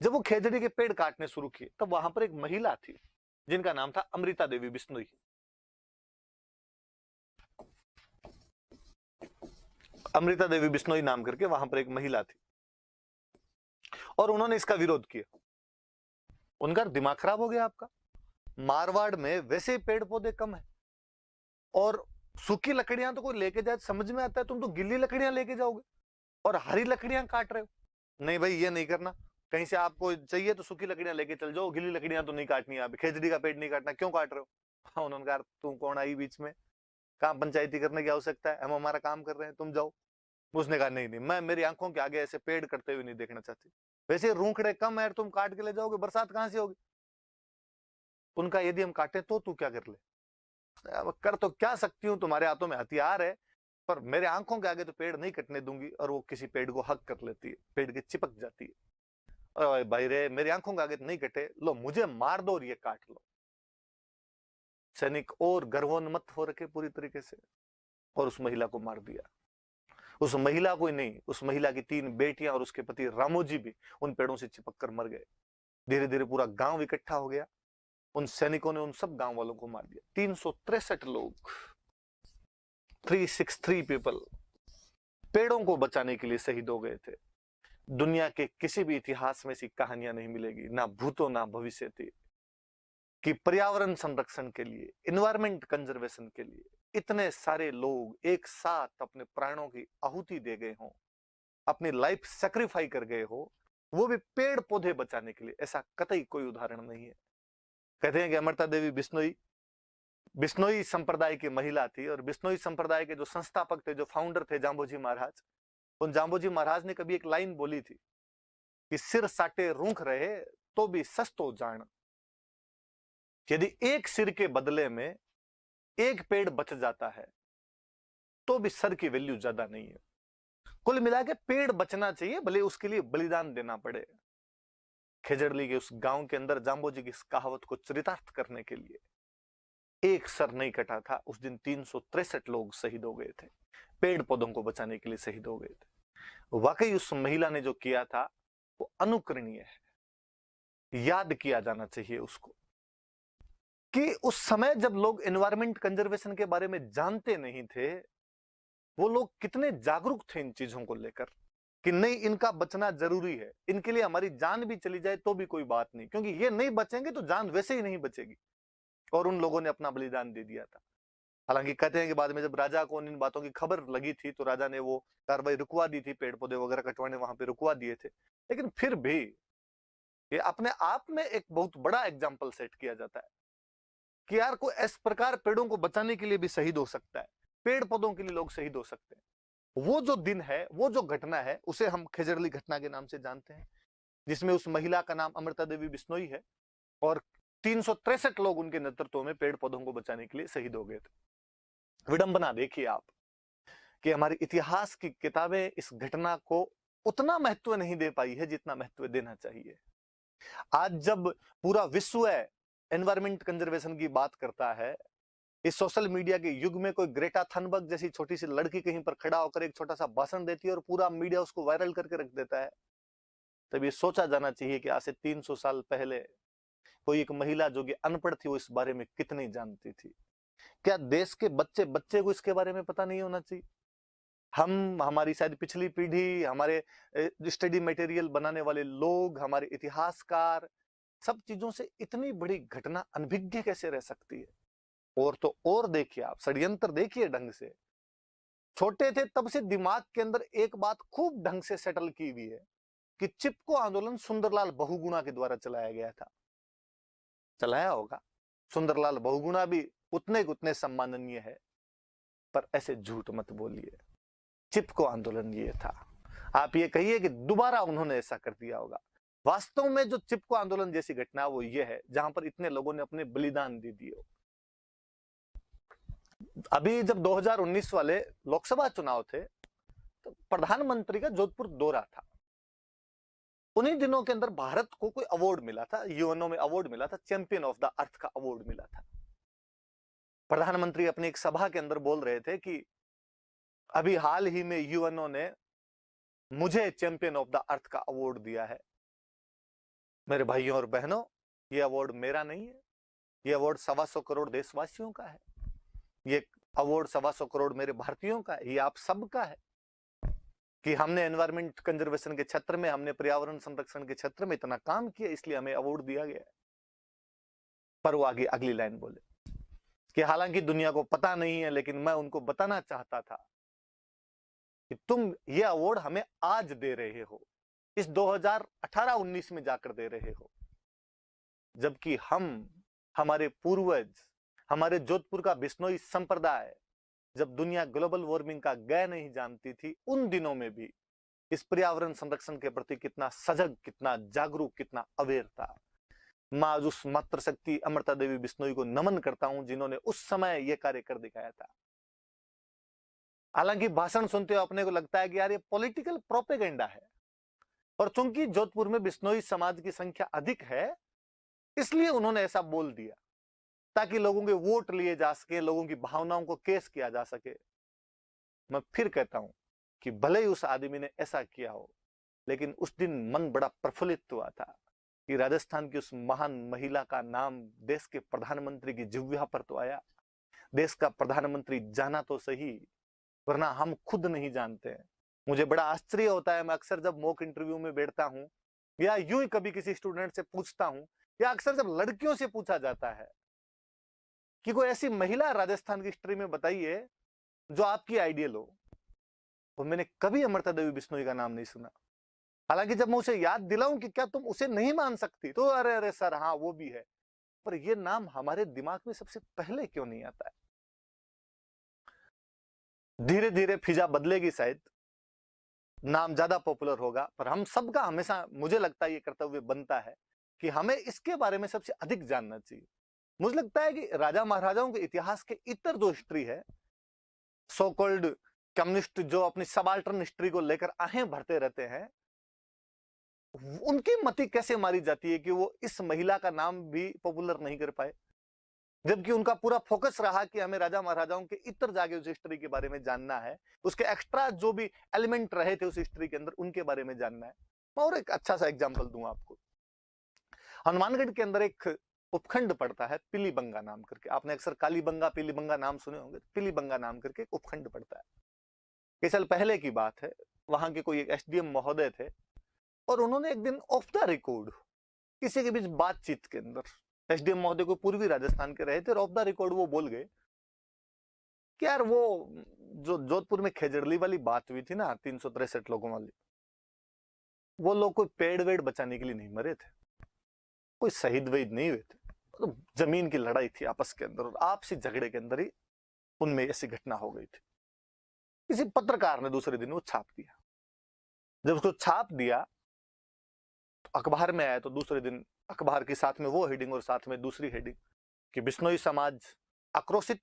जब वो खेजड़ी के पेड़ काटने शुरू किए तब वहां पर एक महिला थी जिनका नाम था अमृता देवी बिश्नोई। अमृता देवी बिश्नोई नाम करके वहां पर एक महिला थी, और उन्होंने इसका विरोध किया। उनका दिमाग खराब हो गया आपका, मारवाड़ में वैसे ही पेड़ पौधे कम है, और सूखी लकड़ियां तो कोई लेके जाए समझ में आता है, तुम तो गिल्ली लकड़ियां लेके जाओगे और हरी लकड़ियां काट रहे हो। नहीं भाई ये नहीं करना, कहीं से आपको चाहिए तो सूखी लकड़ियां लेके चल जाओ, गिल्ली लकड़ियां तो नहीं काटनी है, खेजड़ी का पेड़ नहीं काटना, क्यों काट रहे हो? हाँ, उन्होंने कहा तुम कौन आई बीच में, काम पंचायती करने की आवश्यकता है, हम हमारा काम कर रहे हैं, तुम जाओ। उसने कहा नहीं नहीं, मैं मेरी आंखों के आगे ऐसे पेड़ करते हुए नहीं देखना चाहती, वैसे रूखड़े कम है, तुम काट के ले जाओगे, बरसात कहां से होगी। उनका यदि हम काटे तो तू क्या कर ले, अब कर तो क्या सकती हूँ, तुम्हारे हाथों में हथियार है, पर मेरे आंखों के आगे तो पेड़ नहीं कटने दूंगी। और वो किसी पेड़ को हक कर लेती है, पेड़ की चिपक जाती है, अरे भाई रे मेरी आंखों के आगे तो नहीं कटे, लो मुझे मार दो और ये काट लो। सैनिक और गर्वोन्मत्त हो रखे पूरी तरीके से, और उस महिला को मार दिया। उस महिला को ही नहीं, उस महिला की 3 बेटियां और उसके पति रामोजी भी उन पेड़ों से चिपक कर मर गए। धीरे धीरे पूरा गांव इकट्ठा हो गया, उन सैनिकों ने उन सब गांव वालों को मार दिया। 363 लोग, 363 पीपल पेड़ों को बचाने के लिए शहीद हो गए थे। दुनिया के किसी भी इतिहास में ऐसी कहानियां नहीं मिलेगी, ना भूतो ना भविष्य थी, कि पर्यावरण संरक्षण के लिए, इन्वायरमेंट कंजर्वेशन के लिए इतने सारे लोग एक साथ अपने प्राणों की आहुति दे गए हों, अपनी लाइफ सेक्रीफाई कर गए हो, वो भी पेड़ पौधे बचाने के लिए। ऐसा कतई कोई उदाहरण नहीं है। कहते हैं कि अमृता देवी बिश्नोई बिश्नोई संप्रदाय की महिला थी, और बिश्नोई संप्रदाय के जो संस्थापक थे, जो फाउंडर थे जाम्बोजी महाराज, उन जाम्बोजी महाराज ने कभी एक लाइन बोली थी कि सिर साटे रूख रहे तो भी सस्तो जान। यदि एक सिर के बदले में एक पेड़ बच जाता है तो भी सर की वैल्यू ज्यादा नहीं है। कुल मिला के पेड़ बचना चाहिए, भले उसके लिए बलिदान देना पड़े। खेजड़ली के उस गांव के अंदर जाम्बोजी की इस कहावत को चरितार्थ करने के लिए एक सर नहीं कटा था। उस दिन 363 लोग शहीद हो गए थे, पेड़ पौधों को बचाने के लिए शहीद हो गए थे। वाकई उस महिला ने जो किया था वो अनुकरणीय है, याद किया जाना चाहिए उसको, कि उस समय जब लोग एनवायरमेंट कंजर्वेशन के बारे में जानते नहीं थे, वो लोग कितने जागरूक थे इन चीजों को लेकर, कि नहीं इनका बचना जरूरी है, इनके लिए हमारी जान भी चली जाए तो भी कोई बात नहीं, क्योंकि ये नहीं बचेंगे तो जान वैसे ही नहीं बचेगी। और उन लोगों ने अपना बलिदान दे दिया था। हालांकि कहते हैं कि बाद में जब राजा को इन बातों की खबर लगी थी तो राजा ने वो कार्रवाई रुकवा दी थी, पेड़ पौधे वगैरह कटवाने वहां पे रुकवा दिए थे। लेकिन फिर भी ये अपने आप में एक बहुत बड़ा एग्जाम्पल सेट किया जाता है कि यार कोई इस प्रकार पेड़ों को बचाने के लिए भी शहीद हो सकता है, पेड़ पौधों के लिए लोग शहीद हो सकते हैं। वो जो दिन है, वो जो घटना है, उसे हम खेजड़ली घटना के नाम से जानते हैं, जिसमें उस महिला का नाम अमृता देवी बिश्नोई है और 363 लोग उनके नेतृत्व में पेड़ पौधों को बचाने के लिए शहीद हो गए थे। विडंबना देखिए आप कि हमारी इतिहास की किताबें इस घटना को उतना महत्व नहीं दे पाई है जितना महत्व देना चाहिए। आज जब पूरा विश्व एनवायरमेंट कंजर्वेशन की बात करता है, इस सोशल मीडिया के युग में कोई ग्रेटा थनबर्ग जैसी छोटी सी लड़की कहीं पर खड़ा होकर एक छोटा सा भाषण देती है और पूरा मीडिया उसको वायरल करके रख देता है, तब ये सोचा जाना चाहिए कि आज से 300 साल पहले कोई एक महिला जो कि अनपढ़ थी, वो इस बारे में कितनी जानती थी। क्या देश के बच्चे बच्चे को इसके बारे में पता नहीं होना चाहिए? हम, हमारी शायद पिछली पीढ़ी, हमारे स्टडी मटेरियल बनाने वाले लोग, हमारे इतिहासकार, सब चीजों से इतनी बड़ी घटना अनभिज्ञ कैसे रह सकती है? और तो और देखिए आप, षड्यंत्र देखिए ढंग से। छोटे थे तब से दिमाग के अंदर एक बात खूब ढंग से सेटल की हुई है कि चिपको आंदोलन सुंदरलाल बहुगुणा के द्वारा चलाया गया था। चलाया होगा, सुंदरलाल बहुगुणा भी उतने सम्माननीय है, पर ऐसे झूठ मत बोलिए। चिपको आंदोलन ये था, आप ये कहिए कि दोबारा उन्होंने ऐसा कर दिया होगा। वास्तव में जो चिपको आंदोलन जैसी घटना वो ये है जहां पर इतने लोगों ने अपने बलिदान दे दिए। अभी जब 2019 वाले लोकसभा चुनाव थे तो प्रधानमंत्री का जोधपुर दौरा था। उन्हीं दिनों के अंदर भारत को कोई अवार्ड मिला था, यूएनओ में अवार्ड मिला था, चैंपियन ऑफ द अर्थ का अवार्ड मिला था। प्रधानमंत्री अपनी एक सभा के अंदर बोल रहे थे कि अभी हाल ही में यूएनओ ने मुझे चैंपियन ऑफ द अर्थ का अवार्ड दिया है। मेरे भाइयों और बहनों, ये अवार्ड मेरा नहीं है, ये अवार्ड 125 करोड़ देशवासियों का है, ये अवार्ड 125 करोड़ मेरे भारतीयों का है, ये आप सबका है कि हमने एनवायरमेंट कंजर्वेशन के क्षेत्र में, हमने पर्यावरण संरक्षण के क्षेत्र में इतना काम किया, इसलिए हमें अवार्ड दिया गया है। पर वो आगे अगली लाइन बोले कि हालांकि दुनिया को पता नहीं है, लेकिन मैं उनको बताना चाहता था कि तुम ये अवार्ड हमें आज दे रहे हो, इस 2018-19 में जाकर दे रहे हो, जबकि हम, हमारे पूर्वज, हमारे जोधपुर का बिश्नोई संप्रदाय जब दुनिया ग्लोबल वार्मिंग का ग नहीं जानती थी, उन दिनों में भी इस पर्यावरण संरक्षण के प्रति कितना सजग, कितना जागरूक, कितना अवेयर था। मैं आज उस मातृशक्ति अमृता देवी बिश्नोई को नमन करता हूं जिन्होंने उस समय यह कार्य कर दिखाया था। हालांकि भाषण सुनते हुए अपने को लगता है कि यार ये पॉलिटिकल प्रोपेगेंडा है, और चूंकि जोधपुर में बिश्नोई समाज की संख्या अधिक है, इसलिए उन्होंने ऐसा बोल दिया ताकि लोगों के वोट लिए जा सके, लोगों की भावनाओं को केस किया जा सके। मैं फिर कहता हूं कि भले ही उस आदमी ने ऐसा किया हो, लेकिन उस दिन मन बड़ा प्रफुल्लित हुआ था कि राजस्थान की उस महान महिला का नाम देश के प्रधानमंत्री की जिह्वा पर तो आया। देश का प्रधानमंत्री जाना तो सही, वरना हम खुद नहीं जानते हैं। मुझे बड़ा आश्चर्य होता है, मैं अक्सर जब मॉक इंटरव्यू में बैठता हूं या यूं ही कभी किसी स्टूडेंट से पूछता हूं, या अक्सर जब लड़कियों से पूछा जाता है कि कोई ऐसी महिला राजस्थान की हिस्ट्री में बताइए जो आपकी आइडियल हो, तो मैंने कभी अमृता देवी बिश्नोई का नाम नहीं सुना। हालांकि जब मैं उसे याद दिलाऊं कि क्या तुम उसे नहीं मान सकती, तो अरे अरे सर हाँ वो भी है, पर ये नाम हमारे दिमाग में सबसे पहले क्यों नहीं आता है? धीरे धीरे फिजा बदलेगी, शायद नाम ज्यादा पॉपुलर होगा, पर हम सबका हमेशा, मुझे लगता है, ये कर्तव्य बनता है कि हमें इसके बारे में सबसे अधिक जानना चाहिए। मुझे लगता है कि राजा महाराजाओं के इतिहास के इतर जो हिस्ट्री है, सो कॉल्ड कम्युनिस्ट जो अपनी सबाल्टर्न हिस्ट्री को लेकर आहें भरते रहते हैं, उनकी मति कैसे मारी जाती है कि वो इस महिला का नाम भी पॉपुलर नहीं कर पाए, जबकि उनका पूरा फोकस रहा कि हमें राजा महाराजाओं के इतर जागे उस हिस्ट्री के बारे में जानना है, उसके एक्स्ट्रा जो भी एलिमेंट रहे थे उस हिस्ट्री के अंदर, उनके बारे में जानना है। मैं और एक अच्छा सा एग्जांपल दूं आपको। हनुमानगढ़ के अंदर एक उपखंड पड़ता है पीलीबंगा नाम करके, आपने अक्सर कालीबंगा पीलीबंगा नाम सुने होंगे, पीलीबंगा नाम करके एक उपखंड पड़ता है। कई साल पहले की बात है, वहां के कोई एक एसडीएम महोदय थे और उन्होंने एक दिन ऑफ द रिकॉर्ड किसी के बीच बातचीत के अंदर, एसडीएम महोदय को पूर्वी राजस्थान के रहे थे, और ऑफ द रिकॉर्ड वो बोल गए कि यार वो जो जोधपुर में खेजड़ली वाली बात हुई थी ना, 363 लोगों वाली, वो लोग कोई पेड़ वेड़ बचाने के लिए नहीं मरे थे, कोई शहीद वहीद नहीं हुए थे, तो जमीन की लड़ाई थी आपस के अंदर, और आपसी झगड़े के अंदर ही उनमें ऐसी घटना हो गई थी। किसी पत्रकार ने दूसरे दिन वो छाप दिया। जब उसको छाप दिया तो अखबार में आया, तो दूसरे दिन अखबार के साथ में वो हेडिंग और साथ में दूसरी हेडिंग कि बिश्नोई समाज आक्रोशित,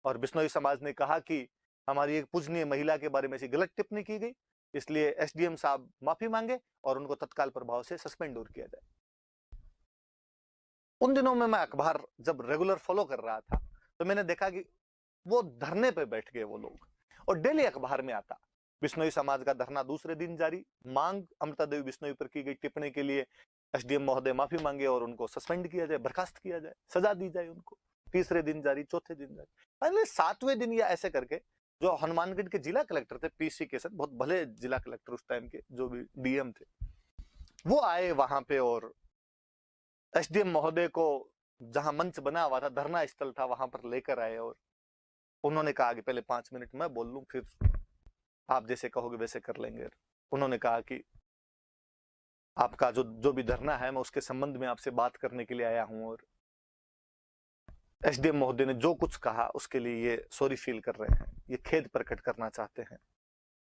और बिश्नोई समाज ने कहा कि हमारी एक पूजनीय महिला के बारे में ऐसी गलत टिप्पणी की गई, इसलिए एसडीएम साहब माफी मांगे और उनको तत्काल प्रभाव से सस्पेंड और किया जाए। उन दिनों में मैं अखबार जब रेगुलर फॉलो कर रहा था तो मैंने देखा कि वो धरने पे बैठ गए वो लोग, और डेली अखबार में आता बिश्नोई समाज का धरना दूसरे दिन जारी, मांग अमृता देवी बिश्नोई पर की गई टिप्पणी के लिए एसडीएम महोदय माफी मांगे और उनको सस्पेंड किया जाए, बर्खास्त किया जाए, सजा दी जाए उनको। तीसरे दिन जारी, चौथे दिन जारी, पहले सातवें दिन या ऐसे करके जो हनुमानगढ़ के जिला कलेक्टर थे पीसी केसर, बहुत भले जिला कलेक्टर उस टाइम के, जो भी डीएम थे, वो आए वहां पे और एसडीएम महोदय को जहां मंच बना हुआ था, धरना स्थल था, वहां पर लेकर आए और उन्होंने कहा कि पहले 5 मिनट मैं बोल लूं, फिर आप जैसे कहोगे वैसे कर लेंगे। उन्होंने कहा कि आपका जो भी धरना है मैं उसके संबंध में आपसे बात करने के लिए आया हूं, और एसडीएम महोदय ने जो कुछ कहा उसके लिए ये सॉरी फील कर रहे हैं, ये खेद प्रकट करना चाहते हैं,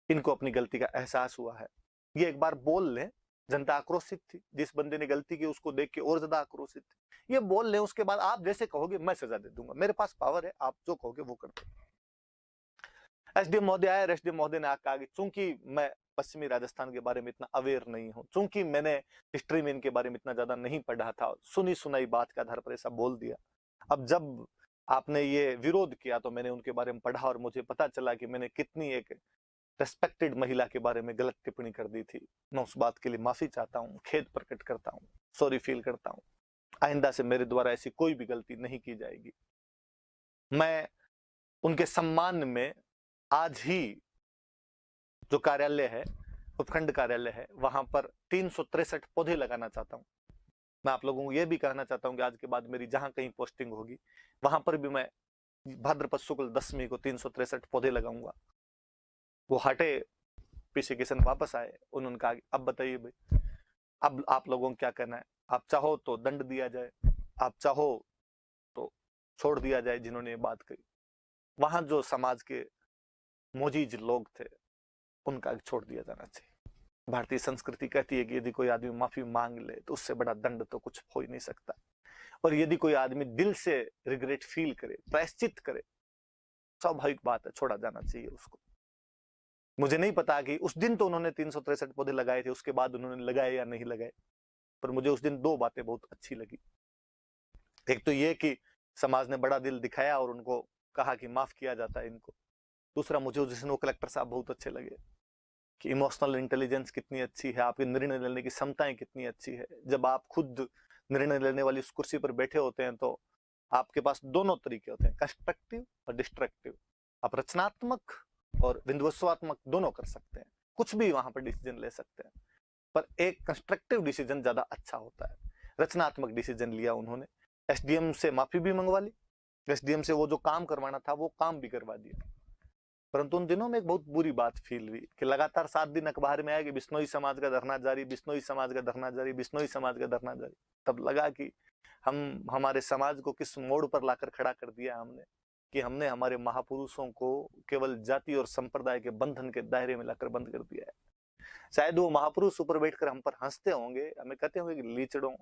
इनको अपनी गलती का एहसास हुआ है, ये एक बार बोल लें। जनता आक्रोशित थी, जिस बंदे ने गलती की उसको देख के और ज्यादा आक्रोशित थी, ये बोल लें, उसके बाद आप जैसे कहोगे मैं सजा दे दूंगा, मेरे पास पावर है, आप जो कहोगे वो कर दो। एसडीएम महोदय आए, एसडीएम महोदय ने कहा कि चूंकि मैं पश्चिमी राजस्थान के बारे में इतना अवेयर नहीं हूं, चूंकि मैंने हिस्ट्री में इनके बारे में इतना ज्यादा नहीं पढ़ा था, सुनी सुनाई बात के आधार पर ऐसा बोल दिया। अब जब आपने ये विरोध किया तो मैंने उनके बारे में पढ़ा और मुझे पता चला कि मैंने कितनी एक रेस्पेक्टेड महिला के बारे में गलत टिप्पणी कर दी थी। मैं उस बात के लिए माफी चाहता हूँ, खेद प्रकट करता हूँ, सॉरी फील करता हूँ। आइंदा से मेरे द्वारा ऐसी कोई भी गलती नहीं की जाएगी। मैं उनके सम्मान में आज ही जो कार्यालय है, उपखंड कार्यालय है, वहां पर 363 पौधे लगाना चाहता हूँ। मैं आप लोगों को यह भी कहना चाहता हूँ कि आज के बाद मेरी जहां कहीं पोस्टिंग होगी वहां पर भी मैं भाद्रपद शुक्ल 10वीं को 363 पौधे लगाऊंगा। वो हटे, पीसी किशन वापस आए, उन्होंने कहा अब बताइए भाई, अब आप लोगों को क्या करना है, आप चाहो तो दंड दिया जाए, आप चाहो तो छोड़ दिया जाए जिन्होंने ये बात कही। वहां जो समाज के मोजीज लोग थे उनका छोड़ दिया जाना चाहिए। भारतीय संस्कृति कहती है कि यदि कोई आदमी माफी मांग ले तो उससे बड़ा दंड तो कुछ हो ही नहीं सकता, और यदि कोई आदमी दिल से रिग्रेट फील करे, प्रायश्चित करे, स्वाभाविक बात है, छोड़ा जाना चाहिए उसको। मुझे नहीं पता कि उस दिन तो उन्होंने 363 पौधे लगाए थे, उसके बाद उन्होंने लगाए या नहीं लगाए, पर मुझे उस दिन दो बातें बहुत अच्छी लगी। एक तो ये कि समाज ने बड़ा दिल दिखाया और उनको कहा कि माफ किया जाता है इनको। दूसरा, मुझे उस दिन वो कलेक्टर साहब बहुत अच्छे लगे कि इमोशनल इंटेलिजेंस कितनी अच्छी है, आपकी निर्णय लेने की क्षमताएं कितनी अच्छी है। जब आप खुद निर्णय लेने वाली उस कुर्सी पर बैठे होते हैं तो आपके पास दोनों तरीके होते हैं, कंस्ट्रक्टिव और डिस्ट्रक्टिव। आप रचनात्मक और विध्वंसात्मक दोनों कर सकते हैं, कुछ भी वहां पर डिसीजन ले सकते हैं, पर एक कंस्ट्रक्टिव डिसीजन ज्यादा अच्छा होता है। रचनात्मक डिसीजन लिया उन्होंने, एसडीएम से माफी भी मंगवा ली, एसडीएम से वो जो काम करवाना था वो काम भी करवा दिया। परंतु उन दिनों में एक बहुत बुरी बात फील हुई कि लगातार 7 दिन अखबार में आया कि बिश्नोई समाज का धरना जारी, बिश्नोई समाज का धरना जारी, बिश्नोई समाज का धरना जारी। तब लगा कि हम हमारे समाज को किस मोड़ पर लाकर खड़ा कर दिया हमने, कि हमने हमारे महापुरुषों को केवल जाति और संप्रदाय के बंधन के दायरे में लाकर बंद कर दिया है। शायद वो महापुरुष ऊपर बैठकर हम पर हंसते होंगे, हमें कहते होंगे कि लीचड़ों,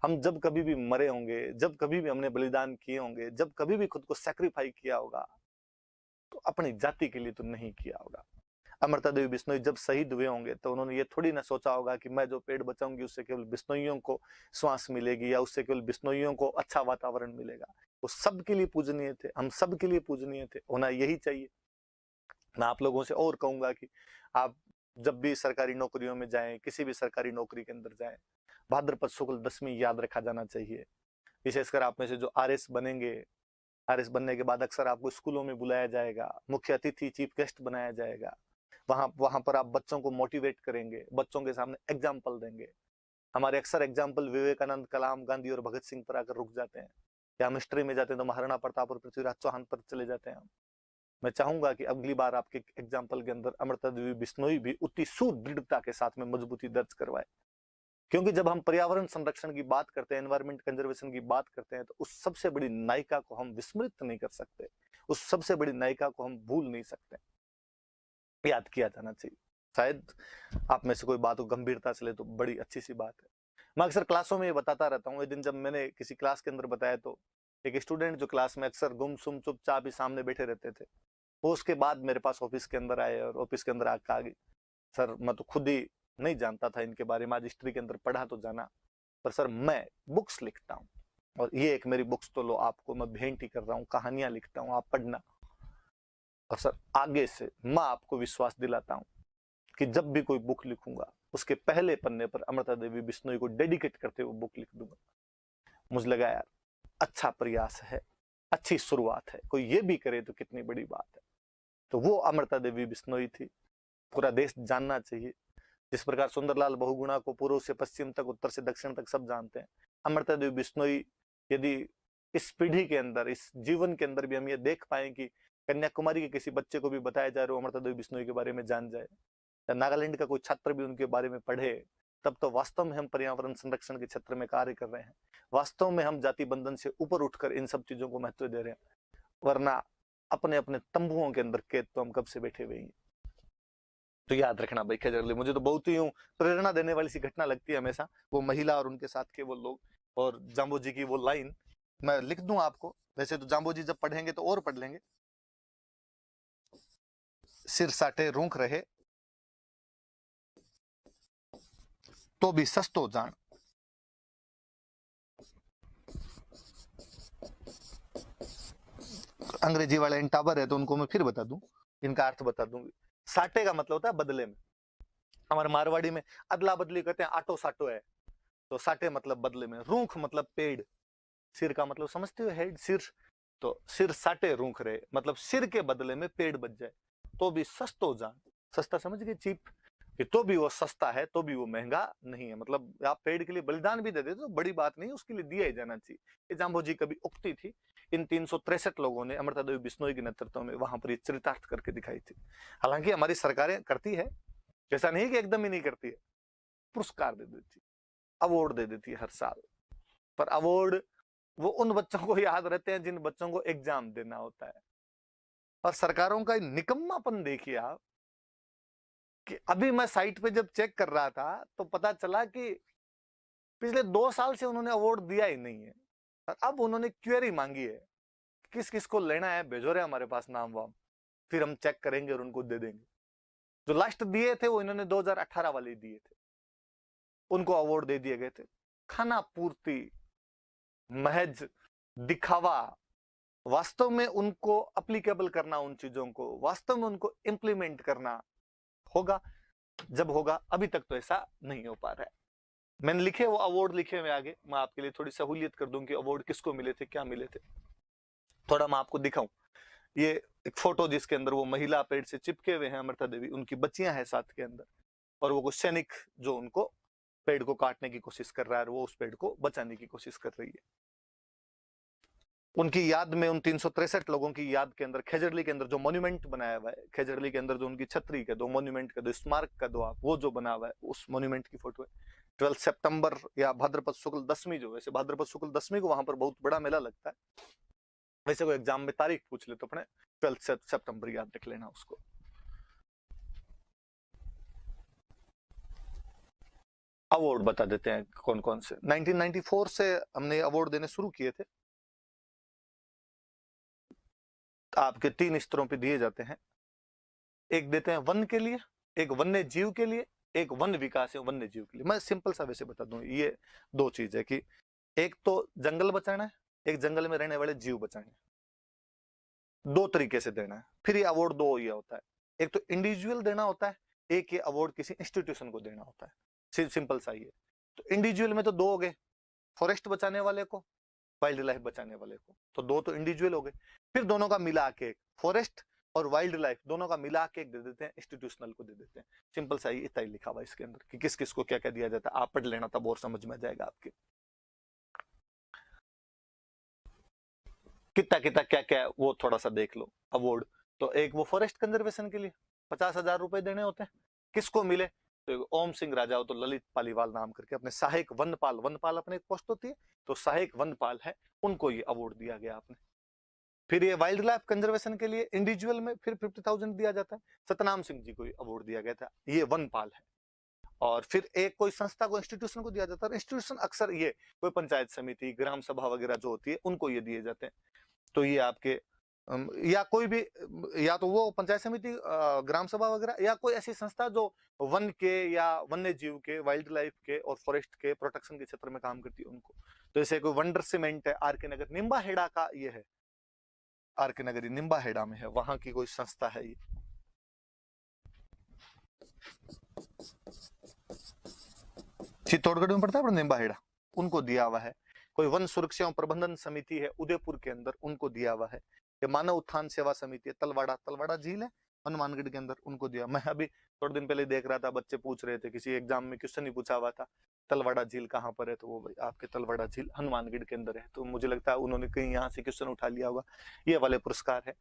हम जब कभी भी मरे होंगे, जब कभी भी हमने बलिदान किए होंगे, जब कभी भी खुद को सैक्रिफाई किया होगा तो अपनी जाति के लिए तो नहीं किया होगा। अमृता देवी बिश्नोई जब शहीद हुए होंगे तो उन्होंने ये थोड़ी ना सोचा होगा कि मैं जो पेड़ बचाऊंगी उससे केवल बिश्नोइयों को श्वास मिलेगी या उससे केवल बिश्नोइयों को अच्छा वातावरण मिलेगा। वो सबके लिए पूजनीय थे, हम सबके लिए पूजनीय थे, होना यही चाहिए। मैं आप लोगों से और कहूंगा कि आप जब भी सरकारी नौकरियों में जाएं, किसी भी सरकारी नौकरी के अंदर जाएं, भाद्रपद शुक्ल 10वीं याद रखा जाना चाहिए। विशेषकर आप में से जो आरएस बनेंगे, आरएस बनने के बाद अक्सर आपको स्कूलों में बुलाया जाएगा, मुख्य अतिथि चीफ गेस्ट बनाया जाएगा। वहां पर आप बच्चों को मोटिवेट करेंगे, बच्चों के सामने एग्जाम्पल देंगे। हमारे अक्सर एग्जाम्पल विवेकानंद, कलाम, गांधी और भगत सिंह पर आकर रुक जाते हैं, या हम हिस्ट्री में जाते हैं तो महाराणा प्रताप और पृथ्वीराज चौहान पर चले जाते हैं। मैं चाहूंगा कि अगली बार आपके एग्जाम्पल के अंदर अमृता देवी बिश्नोई भी उतनी सुदृढ़ता के साथ में मजबूती दर्ज करवाए। क्योंकि जब हम पर्यावरण संरक्षण की बात करते हैं, एनवायरमेंट कंजर्वेशन की बात करते हैं, तो उस सबसे बड़ी नायिका को हम विस्मृत नहीं कर सकते, उस सबसे बड़ी नायिका को हम भूल नहीं सकते, याद किया जाना चाहिए। शायद आप में से कोई बात को गंभीरता से ले तो बड़ी अच्छी सी बात है। मैं अक्सर क्लासों में ये बताता रहता हूँ। एक दिन जब मैंने किसी क्लास के अंदर बताया तो एक स्टूडेंट जो क्लास में अक्सर गुमसुम चुपचाप ही सामने बैठे रहते थे, वो उसके बाद मेरे पास ऑफिस के अंदर आए और ऑफिस के अंदर आकर आ गई, सर मैं तो खुद ही नहीं जानता था इनके बारे में, आज हिस्ट्री के अंदर पढ़ा तो जाना, पर सर मैं बुक्स लिखता हूँ और ये एक मेरी बुक्स तो लो, आपको मैं भेंट ही कर रहा हूँ, कहानियां लिखता हूँ, आप पढ़ना। और सर आगे से मैं आपको विश्वास दिलाता हूँ कि जब भी कोई बुक लिखूंगा उसके पहले पन्ने पर अमृता देवी बिश्नोई को डेडिकेट करते हुए बुक लिख दूंगा। मुझे लगा यार अच्छा प्रयास है, अच्छी शुरुआत है, कोई ये भी करे तो कितनी बड़ी बात है। तो वो अमृता देवी बिश्नोई थी, पूरा देश जानना चाहिए। जिस प्रकार सुंदरलाल बहुगुणा को पूर्व से पश्चिम तक, उत्तर से दक्षिण तक सब जानते हैं, अमृता देवी बिश्नोई यदि इस पीढ़ी के अंदर, इस जीवन के अंदर भी हम ये देख पाए कि कन्याकुमारी के किसी बच्चे को भी बताया जाए वो अमृता देवी बिश्नोई के बारे में जान जाए, या नागालैंड का कोई छात्र भी उनके बारे में पढ़े, तब तो वास्तव में हम पर्यावरण संरक्षण के क्षेत्र में कार्य कर रहे हैं, वास्तव में हम जाति बंधन से ऊपर उठकर इन सब चीजों को महत्व दे रहे हैं। वरना अपने अपने तंबुओं के अंदर कैद तो हम कब से बैठे हुए हैं। तो याद रखना भाई खजरली, मुझे तो बहुत ही प्रेरणा देने वाली सी घटना लगती है हमेशा, वो महिला और उनके साथ के वो लोग, और जाम्बो जी की वो लाइन मैं लिख दूं आपको। वैसे तो जाम्बो जी जब पढ़ेंगे तो और पढ़ लेंगे। सिर साटे रूंख रहे तो भी सस्तो जान, अंग्रेजी वाले इंटावर है तो उनको मैं फिर बता दूं, इनका अर्थ बता दूं। साटे का मतलब होता है बदले में, हमारे मारवाड़ी में अदला बदली कहते हैं, आटो साटो है, तो साटे मतलब बदले में, रूख मतलब पेड़, सिर का मतलब समझते हो हेड, सिर, तो सिर साटे रूख रहे मतलब सिर के बदले में पेड़ बच जाए, तो भी सस्तो जान, सस्ता समझ गए, चीप, कि तो भी वो सस्ता है, तो भी वो महंगा नहीं है, मतलब आप पेड़ के लिए बलिदान भी दे देते तो बड़ी बात नहीं, उसके लिए दिया ही जाना चाहिए। ये जाम्बो जी कभी उक्ति थी, इन 363 लोगों ने अमृता देवी बिश्नोई के नेतृत्व में वहां पर चरितार्थ करके दिखाई थी। हालांकि हमारी सरकारें करती है, जैसा नहीं कि एकदम ही नहीं करती है, पुरस्कार दे देती, अवार्ड दे देती है हर साल, पर अवार्ड वो उन बच्चों को याद रहते हैं जिन बच्चों को एग्जाम देना होता है। और सरकारों का निकम्मापन देखिए आप, कि अभी मैं साइट पे जब चेक कर रहा था तो पता चला कि पिछले 2 साल से उन्होंने अवार्ड दिया ही नहीं है, और अब उन्होंने क्वेरी मांगी है, किस किस को लेना है, भेजो रहे हमारे पास नाम वाम, फिर हम चेक करेंगे और उनको दे देंगे। जो लास्ट दिए थे वो इन्होंने 2018 वाले दिए थे, उनको अवार्ड दे दिए गए थे। खाना पूर्ति, महज दिखावा, वास्तव में उनको अप्लीकेबल करना, उन चीजों को वास्तव में उनको इंप्लीमेंट करना होगा, जब होगा, अभी तक तो ऐसा नहीं हो पा रहा है। मैंने लिखे वो अवार्ड लिखे हुए आगे, मैं आपके लिए थोड़ी सहूलियत कर दूं कि अवार्ड किसको मिले थे, क्या मिले थे, थोड़ा मैं आपको दिखाऊं। ये एक फोटो जिसके अंदर वो महिला पेड़ से चिपके हुए हैं अमृता देवी, उनकी बच्चियां हैं साथ के अंदर, और वो सैनिक जो उनको पेड़ को काटने की कोशिश कर रहा है और वो उस पेड़ को बचाने की कोशिश कर रही है। उनकी याद में, उन 363 लोगों की याद के अंदर खेजड़ली के अंदर जो मॉन्यूमेंट बनाया हुआ है, खेजड़ली के अंदर जो उनकी छतरी का दो मॉन्यूमेंट का दो स्मारक का दो, आप वो जो बना हुआ है उस मॉन्यूमेंट की फोटो है। 12 सितंबर या भाद्रपद शुक्ल दशमी, जो वैसे भाद्रपद शुक्ल दशमी को वहां पर बहुत बड़ा मेला लगता है, वैसे कोई एग्जाम में तारीख पूछ ले तो अपने 12 सितंबर याद रख लेना उसको। अवार्ड बता देते हैं कौन कौन से। 1994 से हमने अवार्ड देने शुरू किए थे, आपके 3 स्तरों पे दिए जाते हैं। एक देते हैं वन के लिए, एक वन्य जीव के लिए, एक वन विकास है वन्य जीव के लिए। मैं सिंपल सा वैसे बता दूं, ये 2 चीज है कि एक तो जंगल बचाना है, एक जंगल में रहने वाले जीव बचाने, 2 तरीके से देना है। फिर ये अवार्ड 2 ये होता है, एक तो इंडिविजुअल देना होता है, एक ये अवार्ड किसी इंस्टीट्यूशन को देना होता है, सिंपल सा ही है। तो इंडिविजुअल में तो 2 हो गए, फॉरेस्ट बचाने वाले को, वाइल्ड लाइफ बचाने वाले को, तो 2 तो इंडिविजुअल हो गए। फिर दोनों का मिला के, फॉरेस्ट और वाइल्ड लाइफ दोनों का मिला के एक दे देते हैं, इंस्टीट्यूशनल को दे देते हैं। सिंपल सा ही इतना ही लिखा हुआ इसके अंदर कि किस किस को क्या क्या दिया जाता है, आप पढ़ लेना तब और समझ में आ जाएगा आपके। कितना कितना क्या क्या वो थोड़ा सा देख लो अवार्ड। तो एक वो फॉरेस्ट कंजर्वेशन के लिए 50,000 रुपए देने होते हैं, किसको मिले, तो ओम सिंह राजा तो ललित पालीवाल नाम करके अपने सहायक वनपाल, वनपाल अपने एक पोस्ट होती है, तो सहायक वनपाल है, उनको ये अवार्ड दिया गया आपने। फिर ये वाइल्ड लाइफ कंजर्वेशन के लिए इंडिविजुअल में फिर 50,000 दिया जाता है, सतनाम सिंह जी को अवार्ड दिया गया था, ये वनपाल है। और फिर एक कोई संस्था को, इंस्टीट्यूशन को दिया जाता है। इंस्टीट्यूशन अक्सर ये कोई पंचायत समिति, ग्राम सभा वगैरह जो होती है उनको ये दिए जाते हैं। तो ये आपके या कोई भी, या तो वो पंचायत समिति, ग्राम सभा वगैरह, या कोई ऐसी संस्था जो वन के या वन्य जीव के, वाइल्ड लाइफ के और फॉरेस्ट के प्रोटेक्शन के क्षेत्र में काम करती है उनको। तो जैसे कोई वंडर सीमेंट है आर के नगर, निम्बा हेड़ा का ये है, आर के नगर निम्बा हेड़ा में है, वहां की कोई संस्था है ये। चित्तौड़गढ़ में पड़ता है निम्बा हेड़ा, उनको दिया हुआ है। कोई वन सुरक्षा एवं प्रबंधन समिति है उदयपुर के अंदर, उनको दिया हुआ है। ये मानव उत्थान सेवा समिति है, तलवाड़ा, तलवाड़ा झील है हनुमानगढ़ के अंदर, उनको दिया। मैं अभी थोड़े दिन पहले देख रहा था, बच्चे पूछ रहे थे, किसी एग्जाम में क्वेश्चन ही पूछा हुआ था, तलवाड़ा झील कहाँ पर है, तो वो भाई आपके तलवाड़ा झील हनुमानगढ़ के अंदर है। तो मुझे लगता है उन्होंने कहीं यहाँ से क्वेश्चन उठा लिया होगा। ये वाले पुरस्कार है।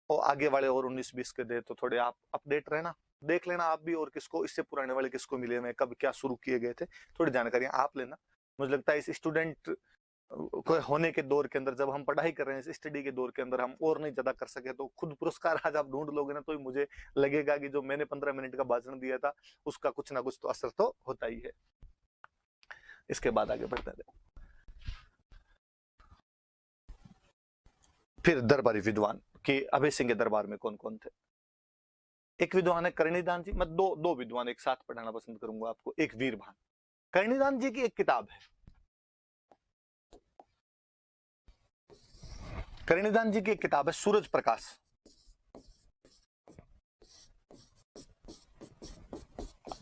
और आगे वाले और 19-20 के दे, तो थोड़े आप अपडेट रहना, देख लेना आप भी, और किसको इससे पुराने वाले किसको मिले हैं, कब क्या शुरू किए गए थे, थोड़ी जानकारी आप लेना। मुझे लगता है इस स्टूडेंट को होने के दौर के अंदर, जब हम पढ़ाई कर रहे हैं, इस स्टडी के दौर के अंदर हम और नहीं ज्यादा कर सके, तो खुद पुरस्कार आज आप ढूंढ लोगे ना, तो मुझे लगेगा कि जो मैंने 15 मिनट का भाषण दिया था उसका कुछ ना कुछ तो असर तो होता ही है। इसके बाद आगे बढ़ते हैं। फिर दरबारी विद्वान कि अभय सिंह के दरबार में कौन कौन थे। एक विद्वान है करणीदान जी, मैं दो विद्वान एक साथ पढ़ाना पसंद करूंगा आपको। एक वीरभान, करणीदान जी की एक किताब है, करणीदान जी की एक किताब है सूरज प्रकाश,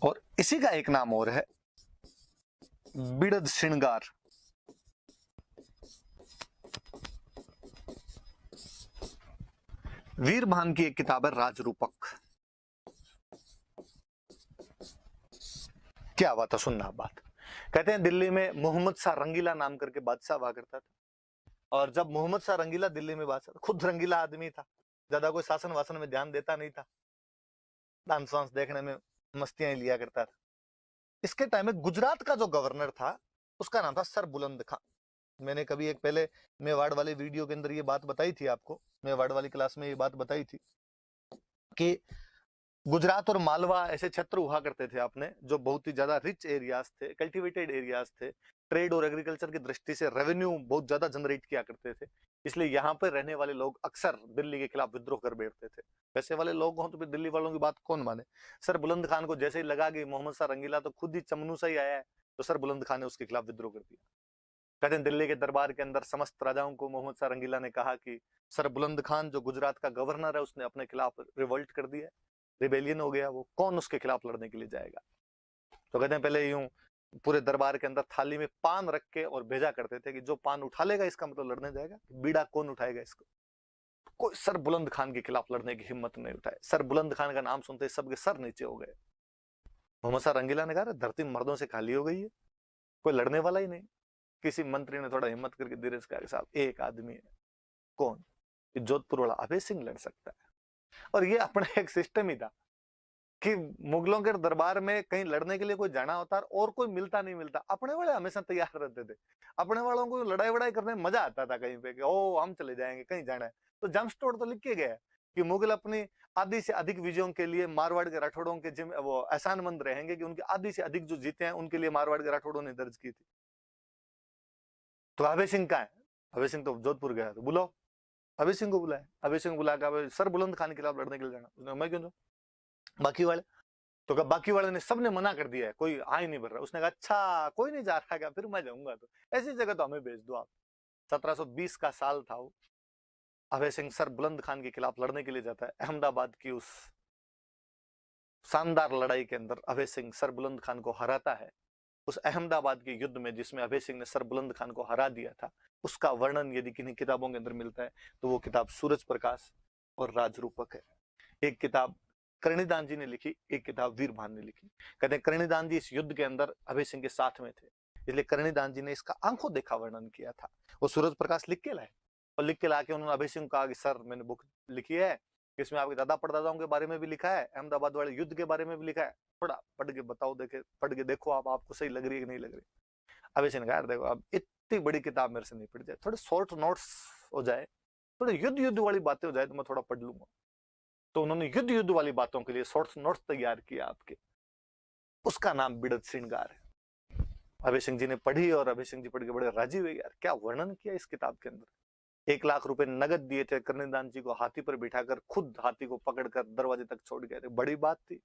और इसी का एक नाम और है बिड़द श्रृंगार। वीरभान की एक किताब है राजरूपक। क्या बात है, सुनना बात। कहते हैं दिल्ली में मोहम्मद शाह रंगीला नाम करके बादशाह हुआ करता था, और जब मोहम्मद शाह रंगीला दिल्ली में बादशाह, खुद रंगीला आदमी था, ज्यादा कोई शासन वासन में ध्यान देता नहीं था, डांस वांस देखने में मस्तियां लिया करता था। इसके टाइम में गुजरात का जो गवर्नर था उसका नाम था सर बुलंद खान। मैंने कभी एक पहले मेवाड़ वाले वीडियो के अंदर ये बात बताई थी आपको, मेवाड़ वाली क्लास में ये बात बताई थी कि गुजरात और मालवा ऐसे क्षेत्र हुआ करते थे आपने, जो बहुत ही ज्यादा रिच एरियाज थे, कल्टीवेटेड एरियाज थे, ट्रेड और एग्रीकल्चर की दृष्टि से रेवेन्यू बहुत ज्यादा जनरेट किया करते थे। इसलिए यहाँ पर रहने वाले लोग अक्सर दिल्ली के खिलाफ विद्रोह कर बैठते थे। वैसे वाले लोग हों तो फिर दिल्ली वालों की बात कौन माने। सर बुलंद खान को जैसे ही लगा कि मोहम्मद शाह रंगीला तो खुद ही चमनू से ही आया है, तो सर बुलंद खान ने उसके खिलाफ विद्रोह कर दिया। कहते हैं दिल्ली के दरबार के अंदर समस्त राजाओं को मोहम्मद शाह रंगीला ने कहा कि सर बुलंद खान जो गुजरात का गवर्नर है उसने अपने खिलाफ रिवोल्ट कर दिया, रिबेलियन हो गया, वो कौन उसके खिलाफ लड़ने के लिए जाएगा। तो कहते हैं पहले यूं पूरे दरबार के अंदर थाली में पान रख के और भेजा करते थे कि जो पान उठा लेगा इसका मतलब लड़ने जाएगा, बीड़ा कौन उठाएगा इसको। कोई सर बुलंद खान के खिलाफ लड़ने की हिम्मत नहीं उठाए। सर बुलंद खान का नाम सुनते सबके सर नीचे हो गए। मोहम्मद शाह रंगीला ने कहा धरती मर्दों से खाली हो गई है, कोई लड़ने वाला ही नहीं। किसी मंत्री ने थोड़ा हिम्मत करके धीरे से कहा साहब एक आदमी है, कौन, जोधपुर वाला अभय सिंह लड़ सकता है। और ये अपना एक सिस्टम ही था कि मुगलों के दरबार में कहीं लड़ने के लिए कोई जाना होता और कोई मिलता नहीं मिलता, अपने वाले हमेशा तैयार रहते थे। अपने वालों को लड़ाई वड़ाई करने में मजा आता था कहीं पे कि ओ हम चले जाएंगे, कहीं जाना है तो जमस्टोर तो लिख के गया कि मुगल अपनी आधी से अधिक विजयों के लिए मारवाड़ के राठौड़ों के जिम वो एहसानमंद रहेंगे कि उनकी आधी से अधिक जो जीते हैं उनके लिए मारवाड़ के राठौड़ों ने दर्ज की थी। तो अभय सिंह का है, अभय सिंह तो जोधपुर गया, तो बुलाओ अभय सिंह को बुलाया। अभय सिंह बुला के सर बुलंद खान के खिलाफ लड़ने के लिए जाना, उसने मैं क्यों जाऊं, बाकी वाले तो कहा, बाकी वाले ने सबने मना कर दिया है, कोई आ ही नहीं भर रहा। उसने कहा अच्छा कोई नहीं जा रहा क्या, फिर मैं जाऊंगा, तो ऐसी जगह तो हमें भेज दो आप। 1720 का साल था वो। अभय सिंह सर बुलंद खान के खिलाफ लड़ने के लिए जाता है। अहमदाबाद की उस शानदार लड़ाई के अंदर अभय सिंह सर बुलंद खान को हराता है। उस अहमदाबाद के युद्ध में जिसमें अभय सिंह ने सर बुलंद खान को हरा दिया था, उसका वर्णन यदि किन्हीं किताबों के अंदर मिलता है तो वो किताब सूरज प्रकाश और राजरूपक है। एक किताब करणीदान जी ने लिखी, एक किताब वीरभान ने लिखी। कहते हैं करणीदान जी इस युद्ध के अंदर अभय सिंह के साथ में थे, इसलिए करणीदान जी ने इसका आंखों देखा वर्णन किया था। वो सूरज प्रकाश लिख के लाए और लिख के ला के उन्होंने अभय सिंह को कहा कि सर मैंने बुक लिखी है, इसमें आपके दादा परदादाओं के बारे में भी लिखा है, अहमदाबाद वाले युद्ध के बारे में भी लिखा है। थोड़ा पढ़ के बताओ, देखे पढ़ के देखो आप, आपको सही लग रही है कि नहीं लग रही। अब ऐसे यार देखो, अब इतनी बड़ी किताब मेरे से नहीं पढ़ जाए, थोड़े शॉर्ट नोट्स हो जाए, थोड़े युद्ध युद्ध वाली बातें हो जाए तो मैं थोड़ा पढ़ लूंगा। तो उन्होंने युद्ध युद्ध वाली बातों के लिए शॉर्ट नोट्स तैयार किया आपके, उसका नाम बिड़त श्रृंगार है। अभय सिंह जी ने पढ़ी और अभय सिंह जी पढ़ के बड़े राजी हुए, यार क्या वर्णन किया इस किताब के अंदर। 1 लाख रुपए नगद दिए थे, कर्णदान जी को हाथी पर बिठाकर खुद हाथी को पकड़कर दरवाजे तक छोड़ गए थे, बड़ी बात थी।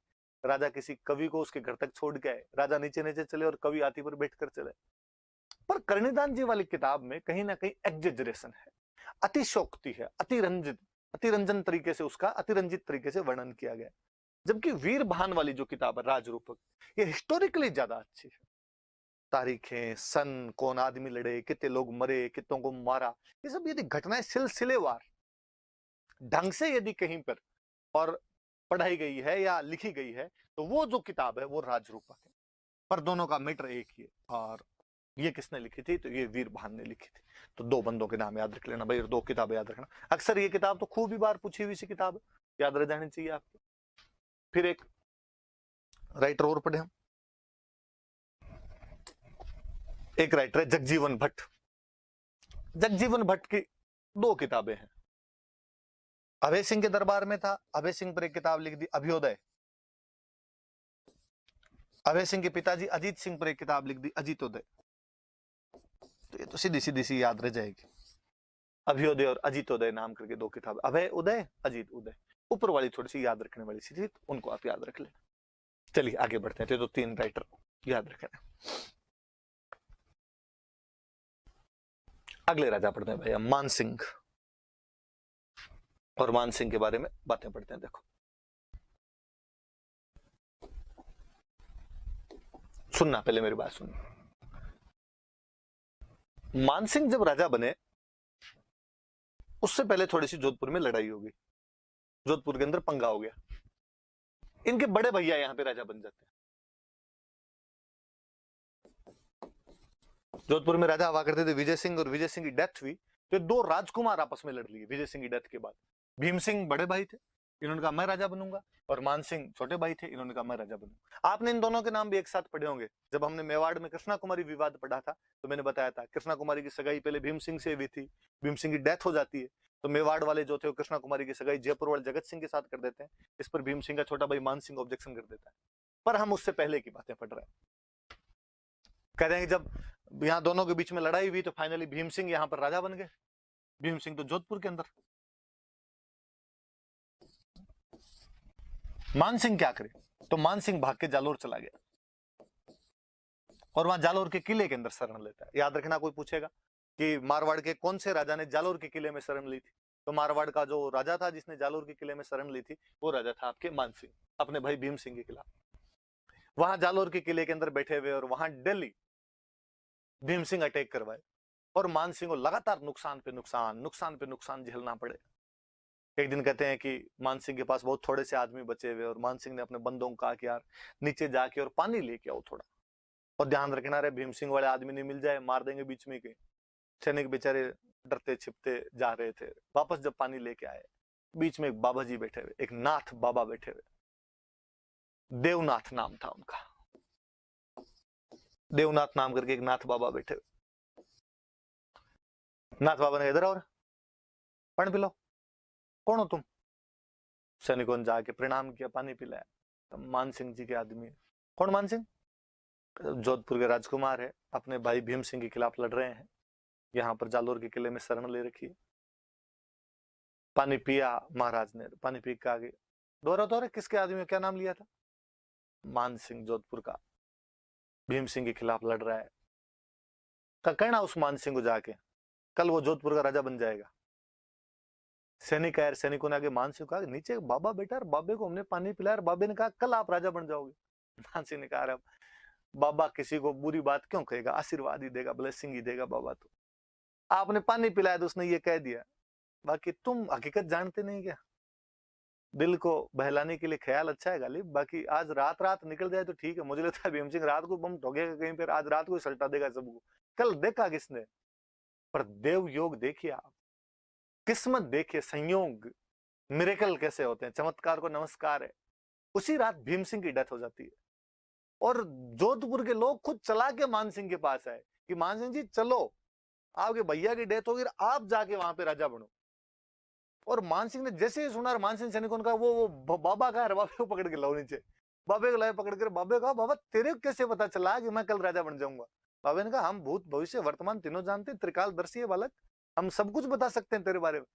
राजा किसी कवि को उसके घर तक छोड़ के आए, राजा नीचे नीचे चले और कवि हाथी पर बैठकर चले। पर कर्णदान जी वाली किताब में कहीं ना कहीं एग्जेजरेशन है, अतिशोक्ति है, अतिरंजन तरीके से उसका अतिरंजित तरीके से वर्णन किया गया। जबकि वीर भान वाली जो किताब है राजरूपक, ये हिस्टोरिकली ज्यादा अच्छी है। तारीखें, सन, कौन आदमी लड़े, कितने लोग मरे, कितनों को मारा, ये सब यदि घटनाएं सिलसिलेवार ढंग से यदि कहीं पर और पढ़ाई गई है या लिखी गई है, तो वो जो किताब है वो राजरूपक है। पर दोनों का मैटर एक ही है। और ये किसने लिखी थी, तो ये वीर भान ने लिखी थी। तो 2 बंदों के नाम याद रख लेना भाई, और 2 किताबें याद रखना। अक्सर ये किताब तो खूब ही बार पूछी हुई सी किताब याद रह जानी चाहिए आपको। फिर एक राइटर और पढ़े हम, एक राइटर है जगजीवन भट्ट। जगजीवन भट्ट की 2 किताबें हैं। अभय सिंह के दरबार में था, अभय सिंह पर एक किताब लिख दी अभ्योदय। अभय सिंह के पिताजी अजीत सिंह पर एक किताब लिख दी अजीतोदय। तो ये तो सीधी सीधी सी याद रह जाएगी, अभ्योदय और अजीतोदय नाम करके 2 किताब, अभय उदय, अजीत उदय। ऊपर वाली थोड़ी सी याद रखने वाली सी थी, उनको आप याद रख लेना। चलिए आगे बढ़ते हैं। तो 3 राइटर याद रखना। अगले राजा पढ़ते हैं भैया मान सिंह, और मान सिंह के बारे में बातें पढ़ते हैं। देखो सुनना, पहले मेरी बात सुनना। मान सिंह जब राजा बने उससे पहले थोड़ी सी जोधपुर में लड़ाई हो गई, जोधपुर के अंदर पंगा हो गया। इनके बड़े भैया यहां पे राजा बन जाते हैं। जोधपुर में राजा हुआ करते थे विजय सिंह, और विजय सिंह की डेथ हुई तो 2 राजकुमार आपस में लड़ लिए विजय सिंह की डेथ के बाद। भीम सिंह बड़े भाई थे, इन्होंने कहा मैं राजा बनूंगा, और मान सिंह छोटे भाई थे, इन्होंने कहा मैं राजा बनूंगा। आपने इन दोनों के नाम भी एक साथ पढ़े होंगे। जब हमने मेवाड़ में कृष्णा कुमारी विवाद पढ़ा था तो मैंने बताया था कृष्णा कुमारी की सगाई पहले भीम सिंह से हुई थी, भीम सिंह की डेथ हो जाती है, तो मेवाड़ वाले जो थे वो कृष्णा कुमारी की सगाई जयपुर वाले जगत सिंह के साथ कर देते हैं। इस पर भीम सिंह का छोटा भाई मान सिंह ऑब्जेक्शन कर देता है। पर हम उससे पहले की बातें पढ़ रहे हैं। कह रहे हैं जब यहाँ दोनों के बीच में लड़ाई हुई तो फाइनली भीम सिंह यहाँ पर राजा बन गए। भीम सिंह तो जोधपुर के अंदर। मान सिंह क्या करे, तो मान सिंह भाग के जालोर चला गया, और वहां जालोर के किले के अंदर शरण लेता है। याद रखना, कोई पूछेगा कि मारवाड़ के कौन से राजा ने जालोर के किले में शरण ली थी, तो मारवाड़ का जो राजा था जिसने जालोर के किले में शरण ली थी वो राजा था आपके मान सिंह, अपने भाई भीम सिंह के खिलाफ। वहां जालोर के किले के अंदर बैठे हुए और वहां दिल्ली भीम सिंह अटैक करवाए, और मान सिंह को लगातार नुकसान पे नुकसान झेलना पड़े। एक दिन कहते हैं कि मान सिंह के पास बहुत थोड़े से आदमी बचे हुए, और मान सिंह ने अपने बंदों को कहा कि यार नीचे जाके और पानी लेके आओ थोड़ा, और ध्यान रखना रे भीम सिंह वाले आदमी नहीं मिल जाए, मार देंगे बीच में के। सैनिक बेचारे डरते छिपते जा रहे थे। वापस जब पानी लेके आए, बीच में एक बाबा जी बैठे हुए, एक नाथ बाबा बैठे हुए, देवनाथ नाम था उनका, देवनाथ नाम करके एक नाथ बाबा बैठे हुए। नाथ बाबा ने इधर और पानी पिलाओ, कौन हो तुम? सैनिकों ने जाके प्रणाम किया, पानी पिलाया। तो मान सिंह जी के आदमी, कौन मान सिंह? जोधपुर के राजकुमार है, अपने भाई भीम सिंह के खिलाफ लड़ रहे हैं, यहाँ पर जालोर के किले में शरण ले रखी है। पानी पिया महाराज ने, पानी पी के आगे दोहरा किसके आदमी, क्या नाम लिया था? मान सिंह जोधपुर का, भीम सिंह के खिलाफ लड़ रहा है। का कहना उस मान सिंह को जाके, कल वो जोधपुर का राजा बन जाएगा। सैनिक आए, सैनिकों ने आगे मान सिंह कहा नीचे बाबा बेटा, बाबे को हमने पानी पिलाया, बाबे ने कहा कल आप राजा बन जाओगे। मान सिंह ने कहा बाबा किसी को बुरी बात क्यों कहेगा, आशीर्वाद ही देगा, ब्लेसिंग ही देगा बाबा। तो आपने पानी पिलाया तो उसने ये कह दिया, बाकी तुम हकीकत जानते नहीं क्या? दिल को बहलाने के लिए ख्याल अच्छा है गालिब, बाकी आज रात रात निकल जाए तो ठीक है। मुझे लगता है भीम सिंह रात को बम ठोकेगा कहीं पर, आज रात को सल्टा देगा सबको। कल देखा किसने? पर देव योग देखिए आप, किस्मत देखिए, संयोग, मिरेकल कैसे होते हैं, चमत्कार को नमस्कार है। उसी रात भीम सिंह की डेथ हो जाती है और जोधपुर के लोग खुद चला के मान सिंह के पास आए कि मान सिंह जी चलो, आपके भैया की डेथ होगी, आप जाके वहां पे राजा बनो। और मान सिंह ने जैसे ही सुना, मान सिंह सैनिकों का वो बाबा का है, बाबे को पकड़ के लाओ नीचे। बाबे को लाए पकड़ कर, बाबे कहा बाबा तेरे कैसे पता चला कि मैं कल राजा बन जाऊंगा? बाबे ने कहा हम भूत भविष्य वर्तमान तीनों जानते हैं, त्रिकालदर्शी है बालक, हम सब कुछ बता सकते हैं तेरे बारे में।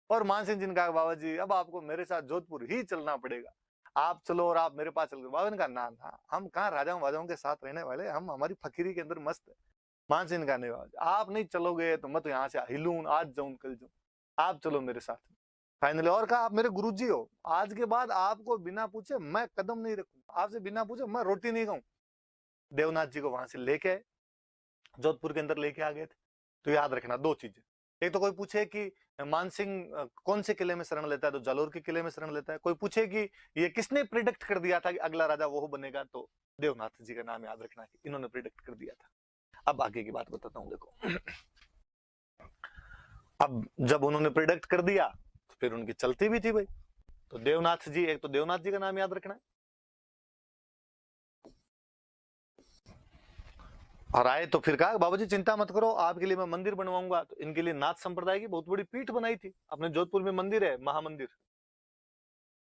और मान सिंह जी ने कहा बाबा जी अब आपको मेरे साथ जोधपुर ही चलना पड़ेगा, आप चलो और आप मेरे पास चल। बाबा ने कहा ना ना, हम कहाँ राजाओं वाजाओं के साथ रहने वाले, हम हमारी फकीरी के अंदर मस्त है। मान सिंह ने कहा नहीं बाबा जी, आप नहीं चलोगे तो मैं तो यहाँ से हिलूं, आज जाऊं कल जाऊं, आप चलो मेरे साथ। फाइनली और कहा आप मेरे गुरुजी हो, आज के बाद आपको बिना पूछे मैं कदम नहीं रखूंगा, आपसे बिना पूछे मैं रोटी नहीं खाऊं। देवनाथ जी को वहां से लेके आए, जोधपुर के अंदर लेके आ गए थे। तो याद रखना दो चीजें, एक तो कोई पूछे कि मान सिंह कौन से किले में शरण लेता है, तो जालोर के किले में शरण लेता है। कोई पूछे कि ये किसने प्रिडिक्ट कर दिया था कि अगला राजा वो बनेगा, तो देवनाथ जी का नाम याद रखना कि इन्होंने प्रिडिक्ट कर दिया था। अब आगे की बात बताता हूं, देखो अब जब उन्होंने प्रिडिक्ट कर दिया तो फिर उनकी चलती भी थी भाई। तो देवनाथ जी, एक तो देवनाथ जी का नाम याद रखना है। और आए तो फिर कहा बाबा जी चिंता मत करो, आपके लिए मैं मंदिर बनवाऊंगा। तो इनके लिए नाथ संप्रदाय की बहुत बड़ी पीठ बनाई थी, अपने जोधपुर में मंदिर है महामंदिर,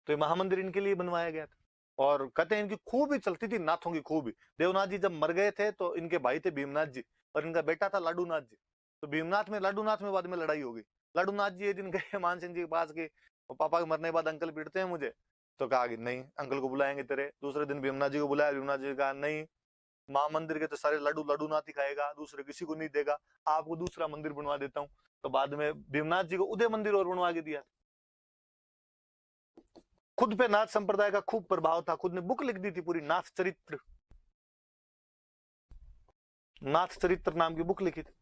तो ये महामंदिर इनके लिए बनवाया गया था। और कहते हैं इनकी खूब ही चलती थी नाथों की, खूब ही। देवनाथ जी जब मर गए थे तो इनके भाई थे भीमनाथ जी, और इनका बेटा था लाडूनाथ जी। तो भीमनाथ में लाडूनाथ में बाद में लड़ाई होगी। लाडूनाथ जी एक दिन गए मान सिंह जी के पास के, पापा के मरने के बाद अंकल पीटते हैं मुझे। तो कहा कि नहीं, अंकल को बुलाएंगे तेरे। दूसरे दिन भीमनाथ जी को बुलाया, भीमनाथ जी ने कहा नहीं, महामंदिर के तो सारे लड्डू लाडूनाथ ही खाएगा, दूसरे किसी को नहीं देगा, आपको दूसरा मंदिर बनवा देता हूँ। तो बाद में भीमनाथ जी को उदय मंदिर और बनवा के दिया। खुद पे नाथ संप्रदाय का खूब प्रभाव था, खुद ने बुक लिख दी थी पूरी, नाथ चरित्र, नाथ चरित्र नाम की बुक लिखी थी।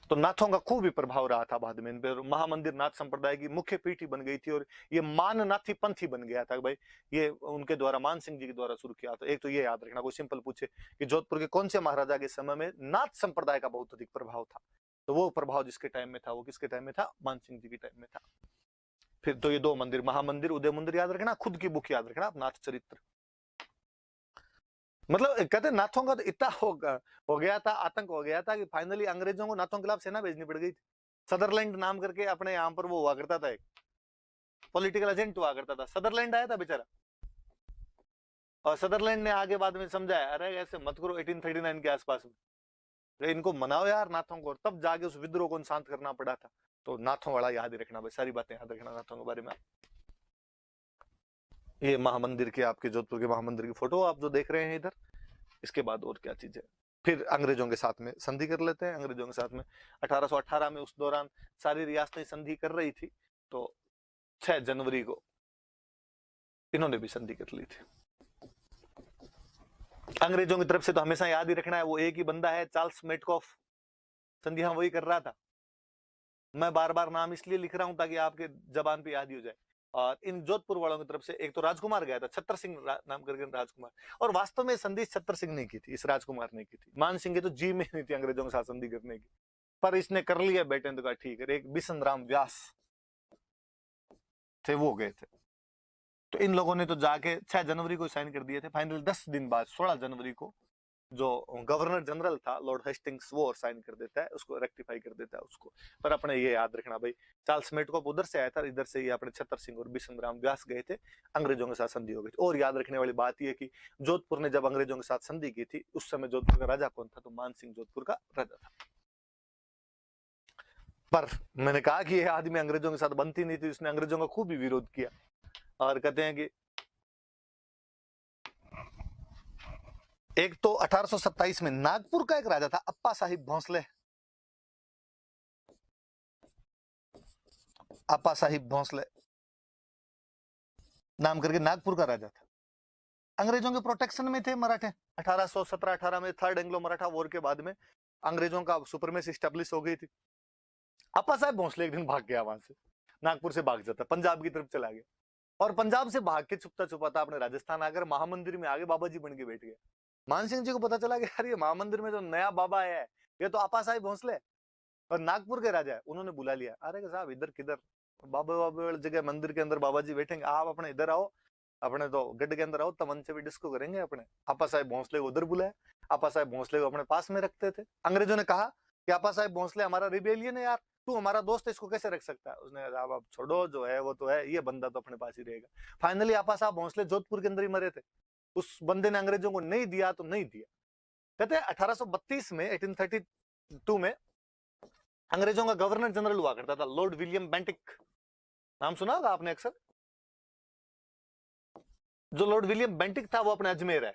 तो नाथों का खूब ही प्रभाव रहा था बाद में इन पे। महामंदिर नाथ संप्रदाय की मुख्य पीठ ही बन गई थी, और ये मान नाथी पंथ ही बन गया था भाई। ये उनके द्वारा, मान सिंह जी के द्वारा शुरू किया था। एक तो ये याद रखना, कोई सिंपल पूछे कि जोधपुर के कौन से महाराजा के समय में नाथ संप्रदाय का बहुत अधिक प्रभाव था, तो वो प्रभाव जिसके टाइम में था, वो किसके टाइम में था? मान सिंह जी के टाइम में था। फिर तो ये दो मंदिर, महामंदिर उदय मंदिर याद रखना, खुद की बुक याद रखना नाथ चरित्र। मतलब कहते नाथों का तो इतना हो गया था, आतंक हो गया था कि फाइनली अंग्रेजों को नाथों के खिलाफ सेना भेजनी पड़ गई थी। सदरलैंड नाम करके अपने यहाँ पर वो हुआ करता था, एक पॉलिटिकल एजेंट हुआ करता था, सदरलैंड आया था बेचारा। और सदरलैंड ने आगे बाद में समझाया अरे ऐसे मत करो, 1839 के आसपास में इनको मनाओ यार नाथों को, और तब जाके उस विद्रोह को शांत करना पड़ा था। तो नाथों वाला याद ही रखना भाई, सारी बातें याद रखना नाथों के बारे में। ये महामंदिर के, आपके जोधपुर के महामंदिर की फोटो आप जो देख रहे हैं इधर। इसके बाद और क्या चीज है, फिर अंग्रेजों के साथ में संधि कर लेते हैं। अंग्रेजों के साथ में 1818 में, उस दौरान सारी रियासतें संधि कर रही थी, तो 6 जनवरी को इन्होंने भी संधि कर ली थी। अंग्रेजों की तरफ से तो हमेशा याद ही रखना है, वो एक ही बंदा है, चार्ल्स मेटकॉफ, संधियां वही कर रहा था। मैं बार बार नाम इसलिए लिख रहा हूं ताकि आपके जबान पे याद ही हो जाए। और इन जोधपुर वालों की तरफ से एक तो राजकुमार गया था, छत्र सिंह नाम करके राजकुमार। और वास्तव में संधि छत्र सिंह ने की थी, इस राजकुमार ने की थी। मान सिंह के तो जी में नहीं थी अंग्रेजों के साथ संधि करने की, पर इसने कर लिया बेटे ने, तो कहा ठीक है। एक बिशन राम व्यास थे, वो गए थे। तो इन लोगों ने तो जाके 6 जनवरी को साइन कर दिए थे। फाइनल 10 दिन बाद 16 जनवरी को जो गवर्नर जनरल था लॉर्ड हेस्टिंग्स, वो और साइन कर देता है, उसको रेक्टिफाई कर देता है उसको। पर अपने ये याद रखना भाई, चार्ल्स मेटकॉफ उधर से आया था, इधर से ये अपने छतर सिंह और बिशन राम व्यास गए थे, अंग्रेजों के साथ संधि हो गई थी। और याद रखने वाली बात यह कि जोधपुर ने जब अंग्रेजों के साथ संधि की थी, उस समय जोधपुर का राजा कौन था? तो मान सिंह जोधपुर का राजा था। पर मैंने कहा कि यह आदमी अंग्रेजों के साथ बनती नहीं थी, इसने अंग्रेजों का खूब ही विरोध किया। और कहते हैं कि एक तो 1827 में नागपुर का एक राजा था अप्पा साहिब भोंसले, अप्पा साहिब भोंसले नाम करके नागपुर का राजा था। अंग्रेजों के प्रोटेक्शन में थे मराठे। 1817-18 में थर्ड एंग्लो मराठा वॉर के बाद में अंग्रेजों का सुपरमेसी स्टैब्लिश हो गई थी। अप्पा साहिब भोंसले एक दिन भाग गया वहां से, नागपुर से भाग जाता, पंजाब की तरफ चला गया। और पंजाब से भाग के छुपता छुपाता अपने राजस्थान आकर महामंदिर में आगे बाबा जी बन के बैठ गया। मान सिंह जी को पता चला कि यार ये महामंदिर में जो नया बाबा है ये तो अप्पा साहिब भोंसले और नागपुर के राजा है। उन्होंने बुला लिया, अरे साहब इधर किधर, बाबा बाबा वाली जगह मंदिर के अंदर बाबा जी बैठेंगे, आप अपने इधर आओ, अपने तो गढ़ के अंदर आओ, तमन से भी डिस्को करेंगे अपने। आपा साहब भोंसले को उधर बुलाया, आपा साहब भोंसले को अपने पास में रखते थे। अंग्रेजों ने कहा कि आपा साहब भोंसले हमारा रिबेलियन है यार, तू हमारा दोस्त है, इसको कैसे रख सकता है? उसने कहा अब छोड़ो, जो है वो तो है, ये बंदा तो अपने पास ही रहेगा। फाइनली आपा साहब भोंसले जोधपुर के अंदर ही मरे थे। उस बंदे ने अंग्रेजों को नहीं दिया तो नहीं दिया। कहते हैं 1832 में 1832 में अंग्रेजों का गवर्नर जनरल हुआ करता था लॉर्ड विलियम बेंटिक, नाम सुना होगा आपने अक्सर। जो लॉर्ड विलियम बेंटिक था वो अपने अजमेर है,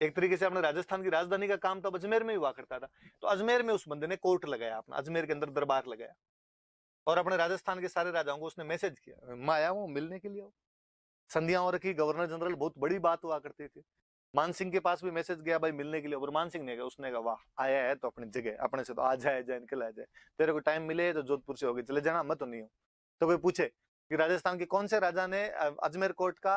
एक तरीके से अपने राजस्थान की राजधानी का काम तो अजमेर में ही हुआ करता था। तो अजमेर में उस बंदे ने कोर्ट लगाया, अपना अजमेर के अंदर दरबार लगाया, और अपने राजस्थान के सारे राजाओं को उसने मैसेज किया, मैं आया हूं मिलने के लिए। संधियां और रखी, गवर्नर जनरल बहुत बड़ी बात हुआ करती थी। मान सिंह के पास भी मैसेज गया भाई मिलने के लिए, और मान सिंह ने कहा, उसने कहा वाह आया है तो अपनी जगह, अपने से तो आ जाए जाए निकल आ जाए, तेरे को टाइम मिले तो जोधपुर से होगी चले जाना, मैं तो नहीं हूँ। तो कोई पूछे कि राजस्थान के कौन से राजा ने अजमेर कोर्ट का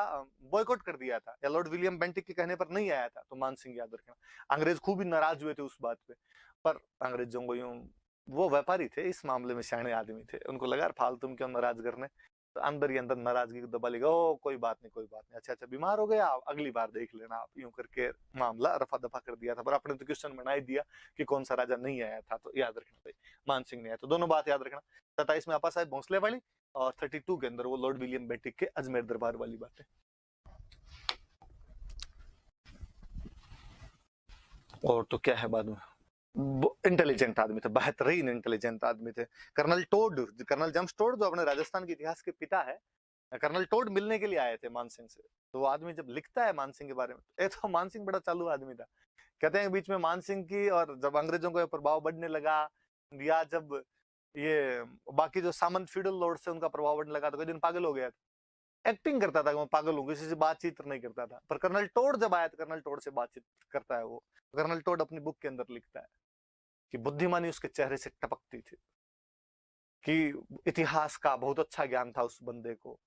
बॉयकॉट कर दिया था या लॉर्ड विलियम बेंटिक के कहने पर नहीं आया था, तो मान सिंह याद रखना। अंग्रेज खूब ही नाराज हुए थे उस बात पे, पर अंग्रेजों को यूं, वो व्यापारी थे इस मामले में, सियाने आदमी थे, उनको लगा फालतू में क्यों नाराज करने, तो अंदर ही अंदर नाराजगी को दबा लेगा, ओ कोई बात नहीं कोई बात नहीं, अच्छा अच्छा बीमार हो गया आप अगली बार देख लेना आप, यूं करके मामला रफा दफा कर दिया था। पर आपने तो क्वेश्चन बना ही दिया कि कौन सा राजा नहीं आया था, तो याद रखना भाई मान सिंह नहीं आया। तो दोनों बात याद रखना, 27 में आपा साहब भोंसले वाली, और 32 के अंदर वो लॉर्ड विलियम बेंटिक के अजमेर दरबार वाली बात है। और तो क्या है बाद में, इंटेलिजेंट आदमी थे, बेहतरीन इंटेलिजेंट आदमी थे। Colonel Tod, Colonel James Tod जो अपने राजस्थान के इतिहास के पिता है, कर्नल टोड मिलने के लिए आए थे मानसिंह से। तो वो आदमी जब लिखता है मानसिंह के बारे में, तो मानसिंह बड़ा चालू आदमी था। कहते हैं बीच में मानसिंह की, और जब अंग्रेजों का प्रभाव बढ़ने लगा, या जब ये बाकी जो सामंत फ्यूडल लॉर्ड से उनका प्रभाव बढ़ने लगा, तो कोई दिन पागल हो गया था, एक्टिंग करता था कि मैं पागल हूँ, किसी से बातचीत नहीं करता था। पर कर्नल टोड जब आया तो कर्नल टोड से बातचीत करता है वो। कर्नल टोड अपनी बुक के अंदर लिखता है कि बुद्धिमानी उसके चेहरे से टपकती थी, कि इतिहास का बहुत अच्छा ज्ञान था उस बंदे को।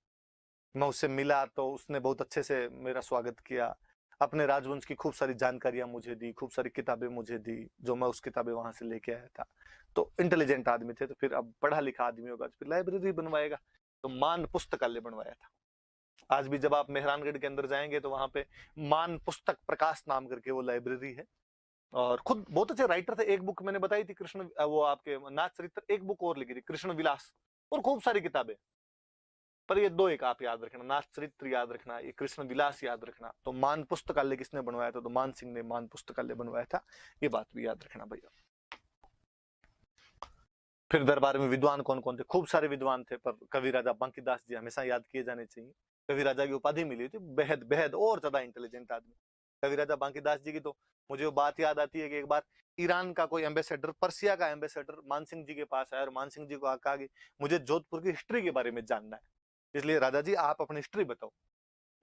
मैं उससे मिला तो उसने बहुत अच्छे से मेरा स्वागत किया, अपने राजवंश की खूब सारी जानकारियां मुझे दी, खूब सारी किताबें मुझे दी, जो मैं उस किताबें वहां से लेके आया था। तो इंटेलिजेंट आदमी थे। तो फिर अब पढ़ा लिखा आदमी होगा तो फिर लाइब्रेरी बनवाएगा, तो मान पुस्तकालय बनवाया था। आज भी जब आप मेहरानगढ़ के अंदर जाएंगे तो वहां पे मान पुस्तक प्रकाश नाम करके वो लाइब्रेरी है। और खुद बहुत अच्छे राइटर थे। एक बुक मैंने बताई थी कृष्ण, वो आपके नाथ चरित्र, एक बुक और लिखी थी कृष्ण विलास, और खूब सारी किताबें। पर ये दो एक आप याद रखना, नाथ चरित्र याद रखना, ये कृष्ण विलास याद रखना। तो मान पुस्तकालय किसने बनवाया था? तो मान सिंह ने मान पुस्तकालय बनवाया था, ये बात भी याद रखना भैया। फिर दरबार में विद्वान कौन कौन थे? खूब सारे विद्वान थे, पर कवि राजा बांकीदास जी हमेशा याद किए जाने चाहिए। कवि राजा की उपाधि मिली थी, बेहद बेहद और ज्यादा इंटेलिजेंट आदमी कवि राजा बांकीदास जी की। तो मुझे वो बात याद आती है कि एक बार ईरान का कोई एम्बेसडर, पर्सिया का एम्बेसडर मानसिंह जी के पास आया, और मानसिंह जी को कहा कि मुझे जोधपुर की हिस्ट्री के बारे में जानना है, इसलिए राजा जी आप अपनी हिस्ट्री बताओ।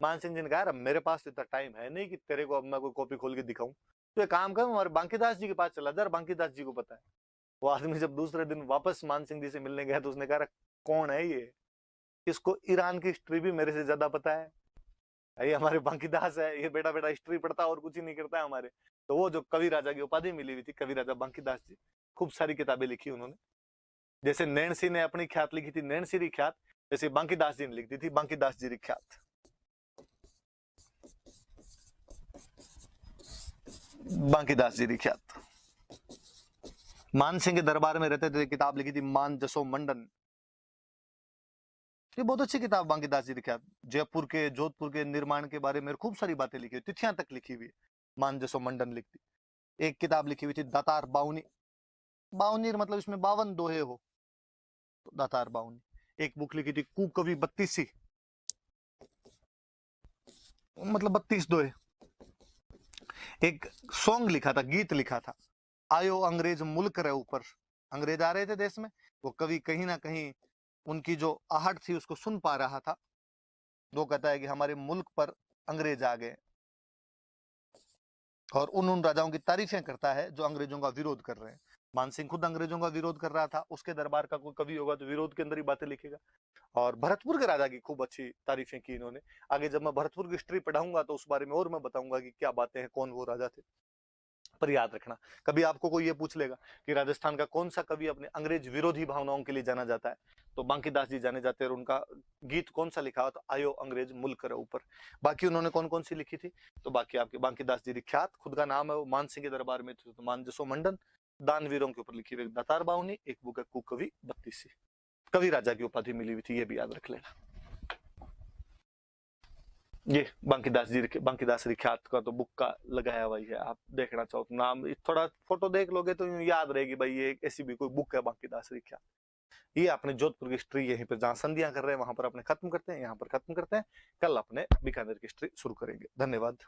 मानसिंह जी ने कहा मेरे पास इतना टाइम है नहीं कि तेरे को अब मैं कोई कॉपी खोल के दिखाऊं, तो एक काम कर हमारे बांकीदास जी के पास चला जा, बांकीदास जी को पता है। वो आदमी जब दूसरे दिन वापस मानसिंह जी से मिलने गया तो उसने कहा कौन है ये, इसको ईरान की हिस्ट्री भी मेरे से ज्यादा पता है, ये हमारे बांकीदास है, ये बेटा बेटा हिस्ट्री पढ़ता और कुछ ही नहीं करता है हमारे। तो वो जो कवि राजा की उपाधि मिली हुई थी, कवि राजा बांकीदास जी, खूब सारी किताबें लिखी उन्होंने। जैसे नैण सिंह ने अपनी ख्यात लिखी थी नैण सिंह ख्यात, जैसे बांकीदास जी ने लिख दी थी बांकीदास जी ख्यात। बांकीदास जी ख्यात। मान सिंह के दरबार में रहते थे, किताब लिखी थी मान जसो मंडन, ये बहुत अच्छी किताब बांकीदास जी ख्यात। जयपुर के जोधपुर के निर्माण के बारे में खूब सारी बातें लिखी हुई, तिथियां तक लिखी हुई, मान जसो मंडन लिखती। एक किताब लिखी हुई थी दातार बाउनी, बाउनी मतलब इसमें 52 दोहे हो, तो दातार बाउनी। एक बुक लिखी थी कुकवि 32, मतलब 32 दोहे। एक सॉन्ग लिखा था, गीत लिखा था, आयो अंग्रेज मुल्क रे ऊपर, अंग्रेज आ रहे थे देश में, वो कवि कहीं ना कहीं उनकी जो आहट थी उसको सुन पा रहा था। वो कहता है कि हमारे मुल्क पर अंग्रेज आ गए, और उन राजाओं की तारीफें करता है जो अंग्रेजों का विरोध कर रहे हैं। मानसिंह खुद अंग्रेजों का विरोध कर रहा था, उसके दरबार का कोई कवि होगा तो विरोध के अंदर ही बातें लिखेगा। और भरतपुर के राजा की खूब अच्छी तारीफें की इन्होंने। आगे जब मैं भरतपुर की हिस्ट्री पढ़ाऊंगा तो उस बारे में और मैं बताऊंगा कि क्या बातें हैं, कौन वो राजा थे। पर याद रखना। कभी आपको कोई ये पूछ लेगा कि राजस्थान का कौन सा कवि अपने अंग्रेज विरोधी भावनाओं के लिए जाना जाता है, तो बांकीदास जी जाने जाते हैं। और उनका गीत कौन सा लिखा हो, तो आयो अंग्रेज मुल्क रे ऊपर। बाकी उन्होंने कौन कौन सी लिखी थी, तो बाकी आपके बांकीदास जी विख्यात, खुद का नाम है वो, मान सिंह के दरबार में थे तो मान जसो मंडन, दानवीरों के ऊपर लिखी हुई दातार बावनी, एक बुक है कुकवि 32, कवि राजा की उपाधि मिली हुई थी, ये भी याद रख लेना। ये बांकीदास जी, बांकीदास विख्यात का तो बुक का लगाया हुआ ही है, आप देखना चाहो तो नाम थोड़ा फोटो देख लोगे तो याद रहेगी भाई ये ऐसी भी कोई बुक है बांकीदास विख्यात। ये अपने जोधपुर की हिस्ट्री यहीं पर जहां संधियां कर रहे हैं वहां पर अपने खत्म करते हैं, यहाँ पर खत्म करते हैं। कल अपने बीकानेर की हिस्ट्री शुरू करेंगे। धन्यवाद।